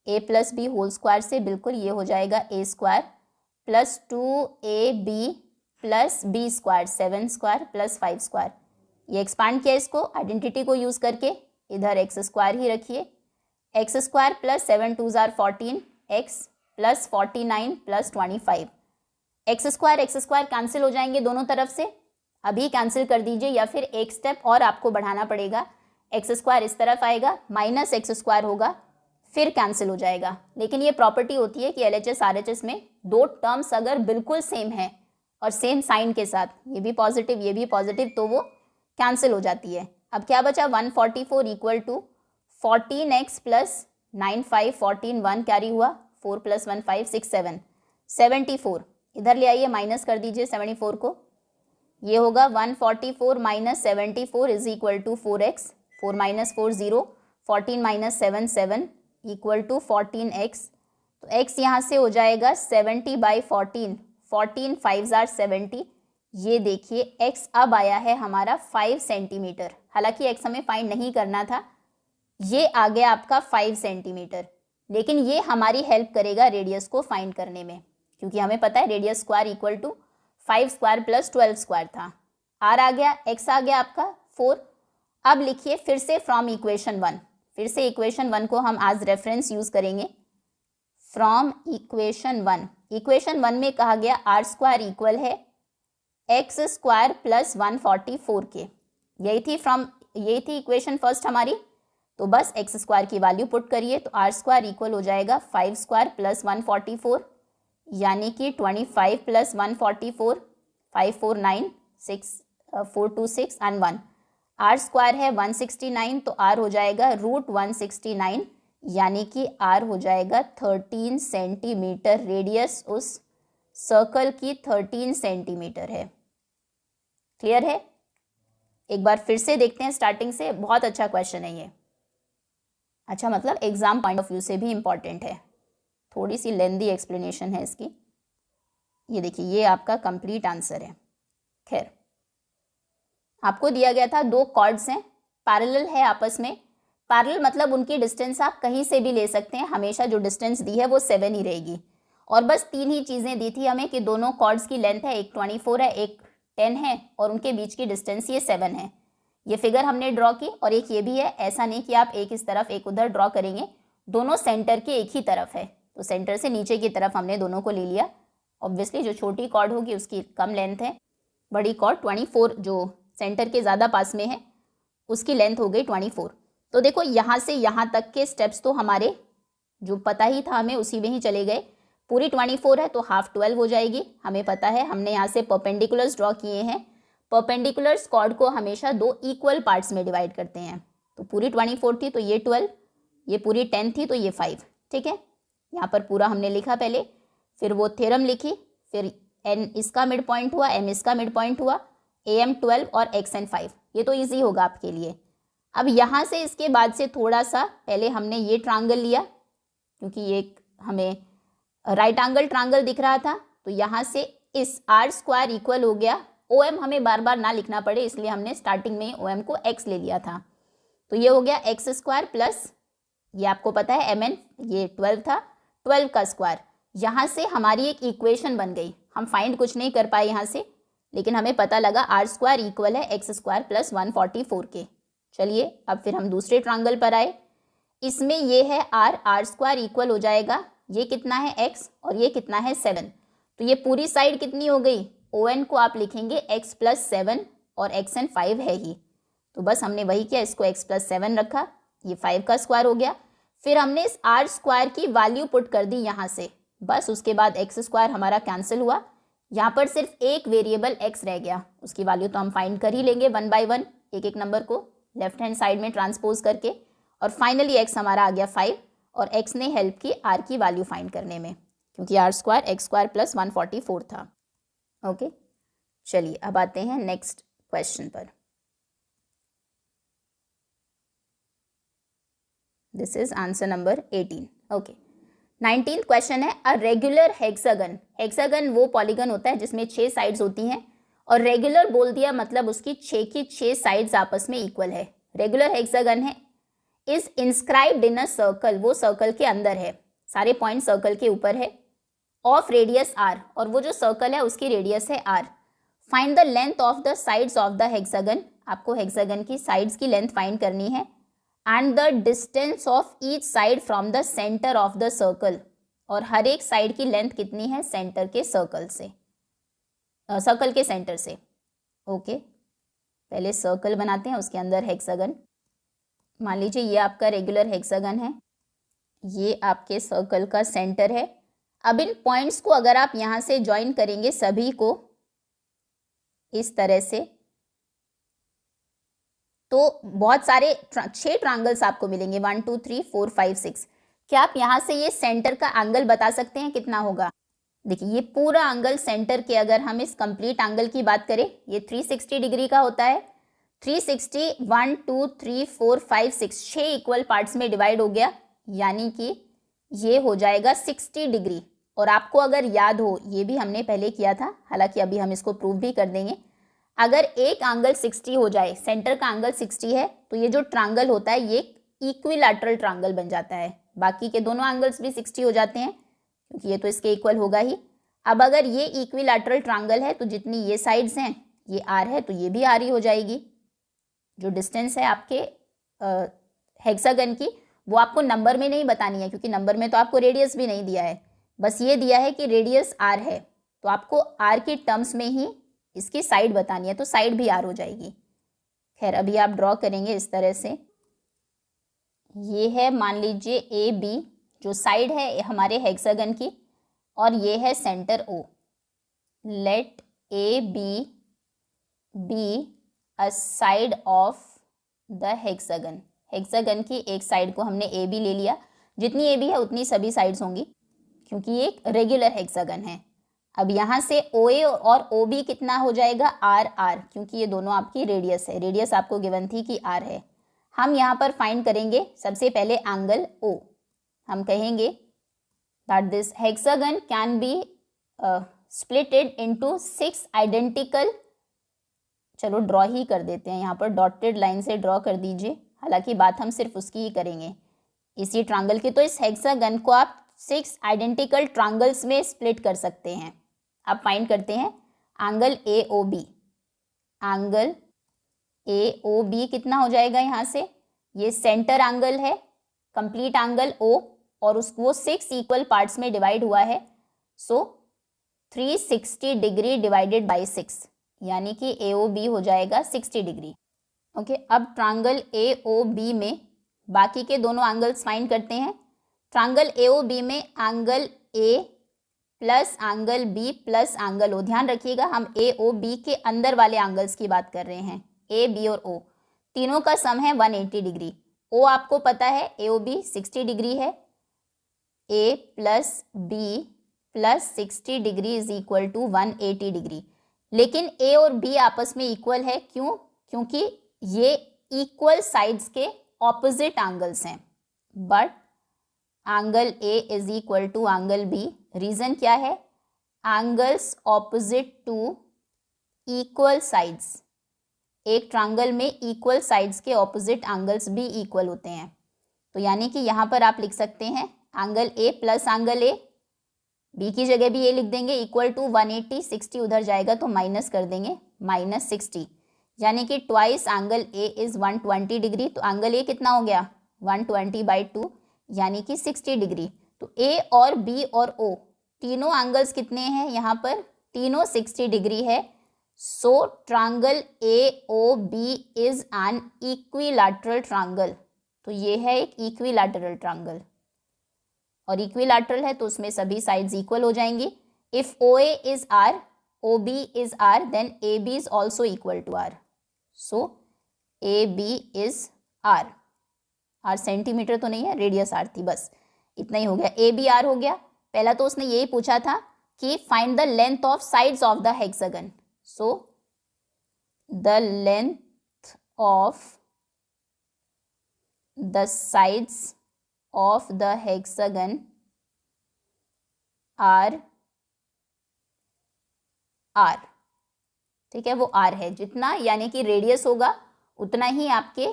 a plus b whole square से? बिल्कुल, ये हो जाएगा a square plus 2ab plus b square 7 square plus 5 square. ये एक्सपांड किया इसको आइडेंटिटी को यूज करके, इधर एक्स स्क्वायर ही रखिए, x square plus 7 2 jar 14, x plus 49 plus 25। X square cancel हो जाएंगे दोनों तरफ से, अभी कैंसिल कर दीजिए या फिर एक स्टेप और आपको बढ़ाना पड़ेगा। एक्स स्क्वायर इस तरफ आएगा, माइनस एक्स स्क्वायर होगा, फिर कैंसिल हो जाएगा। लेकिन ये प्रॉपर्टी होती है कि LHS RHS में दो टर्म्स अगर बिल्कुल सेम है और सेम साइन के साथ, ये भी पॉजिटिव ये भी पॉजिटिव, तो वो कैंसिल हो जाती है। अब क्या बचा, 144 equal to 14x plus 9 5 14 1 carry हुआ, 4 प्लस 1 5 6 7 74। इधर ले आइए, माइनस कर दीजिए 74 को, ये होगा 144 minus 74 is equal to 4x, 4 minus 4 0, 14 minus 7 7 equal to 14x। तो x यहाँ से हो जाएगा 70/14, 14 5 जार 70। ये देखिए x अब आया है हमारा 5 सेंटीमीटर। हालांकि x हमें फाइंड नहीं करना था, ये आ गया आपका 5 सेंटीमीटर, लेकिन ये हमारी हेल्प करेगा रेडियस को फाइंड करने में, क्योंकि हमें पता है radius square equal to 5 square plus 12 square था। r आ गया, x आ गया आपका 4। अब लिखिए फिर से फ्रॉम इक्वेशन 1, फिर से इक्वेशन 1 को हम आज रेफरेंस यूज करेंगे। फ्रॉम इक्वेशन 1, इक्वेशन 1 में कहा गया आर स्क्वायर इक्वल है एक्स स्क्वायर प्लस 144 के, यही थी इक्वेशन फर्स्ट हमारी। तो बस एक्स स्क्वायर की वैल्यू पुट करिए, तो आर स्क्वायर इक्वल हो जाएगा 5 स्क्वायर प्लस 144, यानी कि 25 प्लस 144, 5 4 9 6 4 2 6 एंड 1। आर स्क्वायर है 169, तो आर हो जाएगा √169, यानी कि आर हो जाएगा 13 सेंटीमीटर। रेडियस उस सर्कल की 13 सेंटीमीटर है। क्लियर है? एक बार फिर से देखते हैं स्टार्टिंग से, बहुत अच्छा क्वेश्चन है ये। अच्छा, मतलब एग्जाम पॉइंट ऑफ व्यू से भी इंपॉर्टेंट है, थोड़ी सी लेंदी एक्सप्लेनेशन है इसकी। ये देखिए, ये आपका कंप्लीट आंसर है। खैर, आपको दिया गया था दो कॉर्ड्स हैं, पैरेलल है आपस में। पैरेलल मतलब उनकी डिस्टेंस आप कहीं से भी ले सकते हैं, हमेशा जो डिस्टेंस दी है वो 7 ही रहेगी। और बस 3 ही चीज़ें दी थी हमें कि दोनों कॉर्ड्स की लेंथ है, एक 24 है एक 10 है, और उनके बीच की डिस्टेंस ये 7 है। ये फिगर हमने ड्रॉ की, और एक ये भी है, ऐसा नहीं कि आप एक इस तरफ एक उधर ड्रॉ करेंगे, दोनों सेंटर के एक ही तरफ है, तो सेंटर से नीचे की तरफ हमने दोनों को ले लिया। ऑब्वियसली जो छोटी कॉर्ड होगी उसकी कम लेंथ है, बड़ी कॉर्ड 24 जो सेंटर के ज़्यादा पास में है उसकी लेंथ हो गई 24। तो देखो, यहाँ से यहाँ तक के स्टेप्स तो हमारे जो पता ही था हमें उसी में ही चले गए। पूरी 24 है तो हाफ 12 हो जाएगी, हमें पता है। हमने यहाँ से परपेंडिकुलर्स ड्रॉ किए हैं, परपेंडिकुलर्स कॉर्ड को हमेशा 2 इक्वल पार्ट्स में डिवाइड करते हैं। तो पूरी 24 थी तो ये 12, ये पूरी 10 थी तो ये 5। ठीक है, यहाँ पर पूरा हमने लिखा पहले, फिर वो थ्योरम लिखी, फिर n इसका मिड पॉइंट हुआ, m इसका मिड पॉइंट हुआ, am 12 और xn 5। ये तो ईजी होगा आपके लिए। अब यहाँ से इसके बाद से थोड़ा सा पहले हमने ये ट्रायंगल लिया, क्योंकि ये हमें राइट एंगल ट्रायंगल दिख रहा था, तो यहाँ से इस आर स्क्वायर इक्वल हो गया, OM हमें बार बार ना लिखना पड़े इसलिए हमने स्टार्टिंग में OM को x ले लिया था। तो ये हो गया एक्स स्क्वायर प्लस, ये आपको पता है mn, ये 12 था, 12 का स्क्वायर। यहाँ से हमारी एक इक्वेशन बन गई, हम फाइंड कुछ नहीं कर पाए यहाँ से, लेकिन हमें पता लगा आर स्क्वायर इक्वल है एक्स स्क्वायर प्लस 144 के। चलिए अब फिर हम दूसरे ट्रायंगल पर आए, इसमें ये है आर स्क्वायर इक्वल हो जाएगा, ये कितना है x और ये कितना है 7, तो ये पूरी साइड कितनी हो गई, ON को आप लिखेंगे x प्लस 7 और xn 5 है ही, तो बस हमने वही किया, इसको x प्लस 7 रखा, ये 5 का स्क्वायर हो गया। फिर हमने इस आर स्क्वायर की वैल्यू पुट कर दी यहाँ से, बस उसके बाद एक्स स्क्वायर हमारा कैंसिल हुआ, यहाँ पर सिर्फ एक वेरिएबल x रह गया, उसकी वैल्यू तो हम फाइंड कर ही लेंगे 1 बाय 1, एक एक नंबर को लेफ्ट हैंड साइड में ट्रांसपोज करके, और फाइनली x हमारा आ गया 5, और x ने हेल्प की r की वैल्यू फाइंड करने में, क्योंकि R square X square plus 144 था। ओके, चलिए अब आते हैं नेक्स्ट क्वेश्चन पर। This is answer number 18। Okay, 19th question है अ रेगुलर हेक्सागन। हेक्सागन वो पॉलीगन होता है जिसमें 6 साइड्स होती हैं, और रेगुलर बोल दिया मतलब उसकी 6 की 6 साइड्स आपस में इक्वल है। रेगुलर हेक्सागन है, is inscribed in a circle, वो सर्कल के अंदर है, सारे पॉइंट सर्कल के ऊपर है, ऑफ रेडियस आर, और वो जो सर्कल है उसकी रेडियस है R. Find the length of the sides of the hexagon, आपको हेक्सागन की साइड्स की लेंथ फाइंड करनी है, and the distance of each side from the centre of the circle, और हर एक साइड की लेंथ कितनी है सेंटर के सर्कल से, सर्कल के सेंटर से। ओके, पहले सर्कल बनाते हैं, उसके अंदर हेक्सागन। मान लीजिए ये आपका रेगुलर हेक्सागन है, ये आपके सर्कल का सेंटर है। अब इन पॉइंट्स को अगर आप यहाँ से ज्वाइन करेंगे सभी को इस तरह से, तो बहुत सारे 6 ट्रायंगल्स आपको मिलेंगे, 1 2 3 4 5 6। क्या आप यहाँ से ये सेंटर का एंगल बता सकते हैं कितना होगा? देखिए ये पूरा एंगल सेंटर के, अगर हम इस कंप्लीट एंगल की बात करें, ये 360 डिग्री का होता है। 360 1 2 3 4 5 6 6 इक्वल पार्ट्स में डिवाइड हो गया, यानी कि ये हो जाएगा 60 डिग्री। और आपको अगर याद हो, ये भी हमने पहले किया था, हालांकि अभी हम इसको प्रूव भी कर देंगे। अगर एक एंगल 60 हो जाए, सेंटर का एंगल 60 है, तो ये जो ट्रायंगल होता है ये इक्विलैटरल ट्रायंगल बन जाता है। बाकी के दोनों एंगल्स भी 60 हो जाते हैं क्योंकि ये तो इसके इक्वल होगा ही। अब अगर ये इक्विलैटरल ट्रायंगल है तो जितनी ये साइड्स हैं ये आर है, तो ये भी आर ही हो जाएगी। जो डिस्टेंस है आपके हेक्सागन की, वो आपको नंबर में नहीं बतानी है, क्योंकि नंबर में तो आपको रेडियस भी नहीं दिया है, बस ये दिया है कि रेडियस आर है, तो आपको आर की टर्म्स में ही इसकी साइड बतानी है, तो साइड भी आर हो जाएगी। खैर अभी आप ड्रॉ करेंगे इस तरह से, ये है मान लीजिए ए बी, जो साइड है हमारे हेक्सागन की, और ये है centre O. Let A B a side of the hexagon. Hexagon की एक साइड को हमने ए बी ले लिया, जितनी ए बी है उतनी सभी साइड्स होंगी क्योंकि ये एक रेगुलर हेक्सागन है। अब यहाँ से ओ ए और ओ बी कितना हो जाएगा, आर आर, क्योंकि ये दोनों आपकी रेडियस है, रेडियस आपको गिवन थी कि आर है। हम यहाँ पर फाइंड करेंगे सबसे पहले एंगल ओ। हम कहेंगे that this hexagon can be splitted into 6 identical, चलो ड्रॉ ही कर देते हैं, यहाँ पर डॉटेड लाइन से ड्रॉ कर दीजिए, हालांकि बात हम सिर्फ उसकी ही करेंगे, इसी ट्रायंगल की। तो इस हेक्सागन को आप 6 आइडेंटिकल ट्रायंगल्स में स्प्लिट कर सकते हैं। अब फाइंड करते हैं angle A O B. Angle A O B कितना हो जाएगा, यहाँ से ये सेंटर एंगल है, कंप्लीट एंगल ओ, और उसको 6 इक्वल पार्ट्स में डिवाइड हुआ है, सो 360 डिग्री डिवाइडेड बाई 6, यानी कि ए ओ बी हो जाएगा 60 डिग्री। ओके, अब ट्रायंगल ए ओ बी में बाकी के दोनों एंगल्स फाइंड करते हैं। ट्रायंगल ए ओ बी में angle A plus angle B plus angle O, ध्यान रखिएगा हम ए ओ बी के अंदर वाले एंगल्स की बात कर रहे हैं। ए बी और ओ तीनों का सम है 180 डिग्री। ओ आपको पता है ए ओ बी 60 डिग्री है, a plus b plus 60 degree is equal to 180 degree. लेकिन ए और बी आपस में इक्वल है, क्यों? क्योंकि ये इक्वल साइड्स के ऑपोजिट एंगल्स हैं, but angle A is equal to angle B. Reason क्या है? Angles opposite to equal sides, एक ट्रायंगल में इक्वल साइड्स के ऑपोजिट एंगल्स भी इक्वल होते हैं, तो यानी कि यहाँ पर आप लिख सकते हैं angle A plus angle A, B की जगह भी ए लिख देंगे, इक्वल टू 180, 60 उधर जाएगा तो माइनस कर देंगे, माइनस 60, यानी कि twice angle A is 120 degree. तो एंगल ए कितना हो गया, 120/2, यानी कि 60 डिग्री। तो ए और बी और ओ तीनों एंगल्स कितने हैं यहाँ पर, तीनों 60 डिग्री है। So triangle A O B is an equilateral triangle. तो ये है एक इक्विलैटरल ट्रायंगल, और इक्विलैटरल है तो उसमें सभी साइड्स इक्वल हो जाएंगी। If O A is R, O B is R, then A B is also equal to R. So A B is R, R centimetre तो नहीं है, रेडियस आर थी, बस इतना ही हो गया। ए बी आर हो गया। पहला तो उसने यही पूछा था कि find the length of sides of the hexagon. So the length of the sides of the hexagon are R, ठीक है, वो आर है जितना, यानी कि रेडियस होगा उतना ही आपके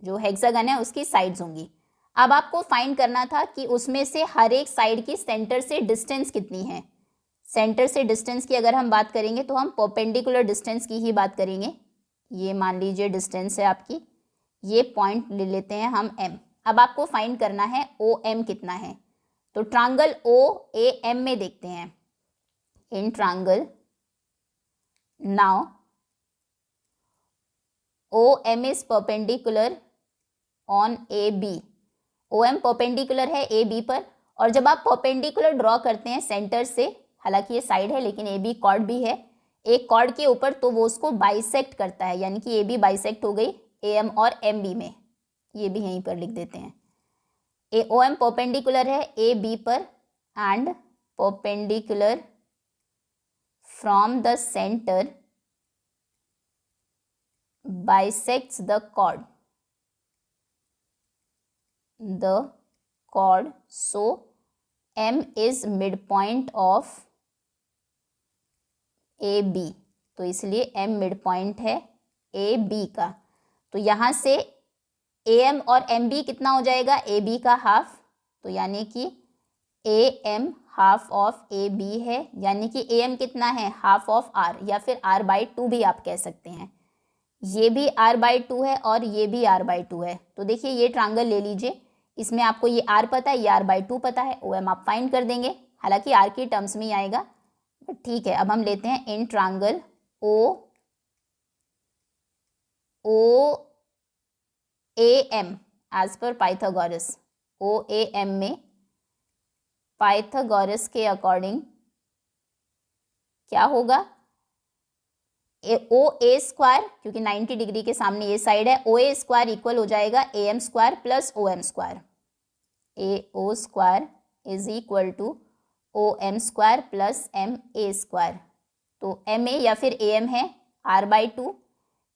जो हेक्सागन है उसकी साइड्स होंगी। अब आपको फाइंड करना था कि उसमें से हर एक साइड की सेंटर से डिस्टेंस कितनी है। सेंटर से डिस्टेंस की अगर हम बात करेंगे तो हम परपेंडिकुलर डिस्टेंस की ही बात करेंगे। ये मान लीजिए डिस्टेंस है आपकी, ये पॉइंट ले लेते हैं हम एम। अब आपको फाइंड करना है ओ एम कितना है, तो ट्रायंगल ओ ए एम में देखते हैं। इन triangle now OM is perpendicular on AB, OM perpendicular है AB पर, और जब आप परपेंडिकुलर ड्रॉ करते हैं सेंटर से, हालांकि ये साइड है लेकिन AB कॉर्ड भी है एक कॉर्ड के ऊपर, तो वो उसको बाइसेक्ट करता है, यानी कि AB बाइसेक्ट हो गई AM और MB में, ये भी यहीं पर लिख देते हैं। OM परपेंडिकुलर है AB पर and perpendicular from the center bisects the chord, so M is midpoint of AB, तो इसलिए M midpoint है AB का, तो यहाँ से AM और MB कितना हो जाएगा, AB का हाफ, तो यानी कि AM हाफ ऑफ AB है, यानी कि AM कितना है, हाफ ऑफ R, या फिर R/2 भी आप कह सकते हैं। ये भी R/2 है और ये भी R/2 है। तो देखिए ये ट्रायंगल ले लीजिए, इसमें आपको ये R पता है, ये R/2 पता है, OM आप फाइंड कर देंगे, हालांकि R की टर्म्स में ही आएगा, बट ठीक है। अब हम लेते हैं इन ट्रायंगल OAM एज पर पाइथागोरस, OAM में पाइथागोरस के अकॉर्डिंग क्या होगा, OA स्क्वायर, क्योंकि 90 डिग्री के सामने ये साइड है, OA स्क्वायर इक्वल हो जाएगा AM square plus OM square, AO square is equal to OM square plus MA square. तो MA या फिर AM है R/2,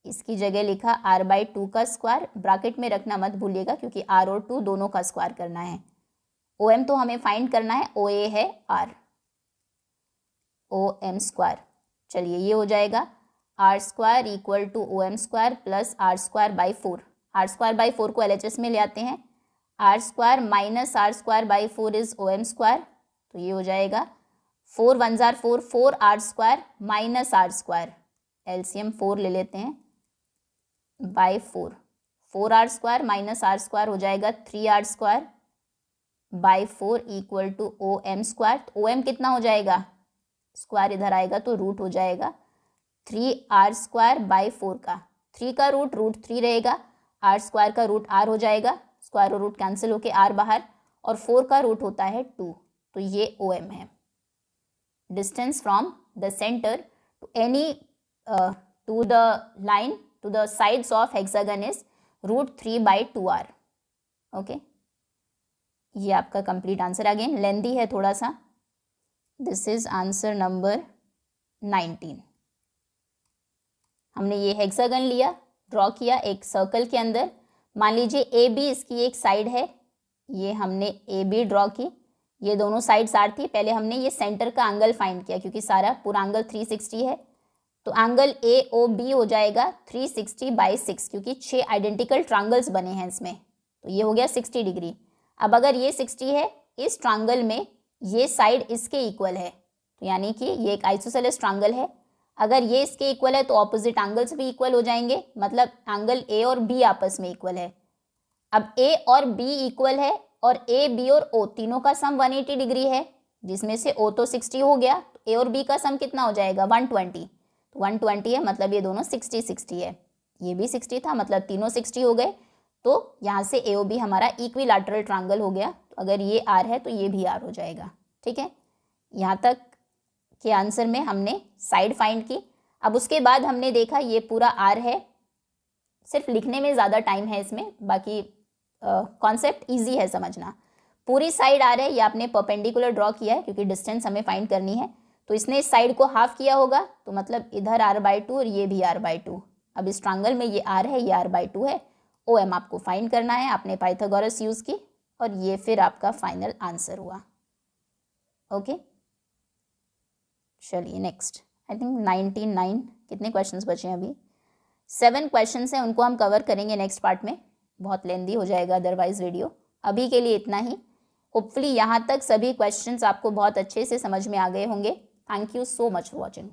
इसकी जगह लिखा R/2 का स्क्वायर, ब्रैकेट में रखना मत भूलिएगा क्योंकि R और 2 दोनों का स्क्वायर करना है। OM तो हमें फाइंड करना है, OA है R, OM स्क्वायर, चलिए ये हो जाएगा R square equal to OM square plus R square by 4, R square by 4 को LHS में ले आते हैं, R square minus R square by 4 is OM square, तो ये हो जाएगा 4 1 जार 4, 4R square minus R square, LCM 4 ले लेते हैं by 4, 4R square minus R square हो जाएगा 3R square by 4 equal to OM square. OM कितना हो जाएगा, स्क्वायर इधर आएगा तो रूट हो जाएगा 3R स्क्वायर बाई 4 का, 3 का रूट 3 रहेगा, R स्क्वायर का रूट R हो जाएगा, स्क्वायर और रूट कैंसिल होके R बाहर, और 4 का रूट होता है 2, तो ये OM है। Distance from the centre to any to the line to the sides of hexagon is √3/2R। Okay, ये आपका कंप्लीट आंसर, अगेन लेंथी है थोड़ा सा। This is answer number 19। हमने ये हेक्सागन लिया, ड्रॉ किया एक सर्कल के अंदर, मान लीजिए ए बी इसकी एक साइड है, ये हमने ए बी ड्रॉ की, ये दोनों साइड्स आर थी। पहले हमने ये सेंटर का एंगल फाइंड किया क्योंकि सारा पूरा एंगल 360 है, तो एंगल ए ओ बी हो जाएगा 360/6 क्योंकि 6 आइडेंटिकल ट्रायंगल्स बने हैं इसमें, तो ये हो गया 60 डिग्री। अब अगर ये 60 है, इस ट्रायंगल में ये साइड इसके इक्वल है, तो यानी कि ये एक आइसोसेलेस ट्रायंगल है, अगर ये इसके इक्वल है तो ऑपोजिट एंगल्स भी इक्वल हो जाएंगे, मतलब एंगल ए और बी आपस में इक्वल है। अब ए और बी इक्वल है और ए बी और ओ तीनों का सम 180 डिग्री है, जिसमें से ओ तो 60 हो गया, तो ए और बी का सम कितना हो जाएगा 120, तो 120 है मतलब ये दोनों 60 है, ये भी 60 था मतलब तीनों 60 हो गए, तो यहाँ से ए ओ बी हमारा इक्विलैटरल ट्रायंगल हो गया। तो अगर ये आर है तो ये भी आर हो जाएगा। ठीक है, यहाँ तक के आंसर में हमने साइड फाइंड की। अब उसके बाद हमने देखा ये पूरा आर है, सिर्फ लिखने में ज़्यादा टाइम है इसमें, बाकी कॉन्सेप्ट इजी है समझना। पूरी साइड आर है, ये आपने परपेंडिकुलर ड्रॉ किया है क्योंकि डिस्टेंस हमें फाइंड करनी है, तो इसने इस साइड को हाफ किया होगा, तो मतलब इधर r/2 और ये भी r/2। अब इस ट्रायंगल में ये r है, ये r/2 है। OM आपको फाइंड करना है, आपने पाइथागोरस यूज़ की, और ये फिर आपका फाइनल आंसर हुआ। ओके, चलिए नेक्स्ट। आई थिंक 99 कितने क्वेश्चंस बचे हैं अभी? 7 क्वेश्चंस हैं, उनको हम कवर करेंगे नेक्स्ट पार्ट में, बहुत लेंदी हो जाएगा अदरवाइज वीडियो। अभी के लिए इतना ही। होपफुली यहाँ तक सभी क्वेश्चंस आपको बहुत अच्छे से समझ में आ गए होंगे। Thank you so much for watching.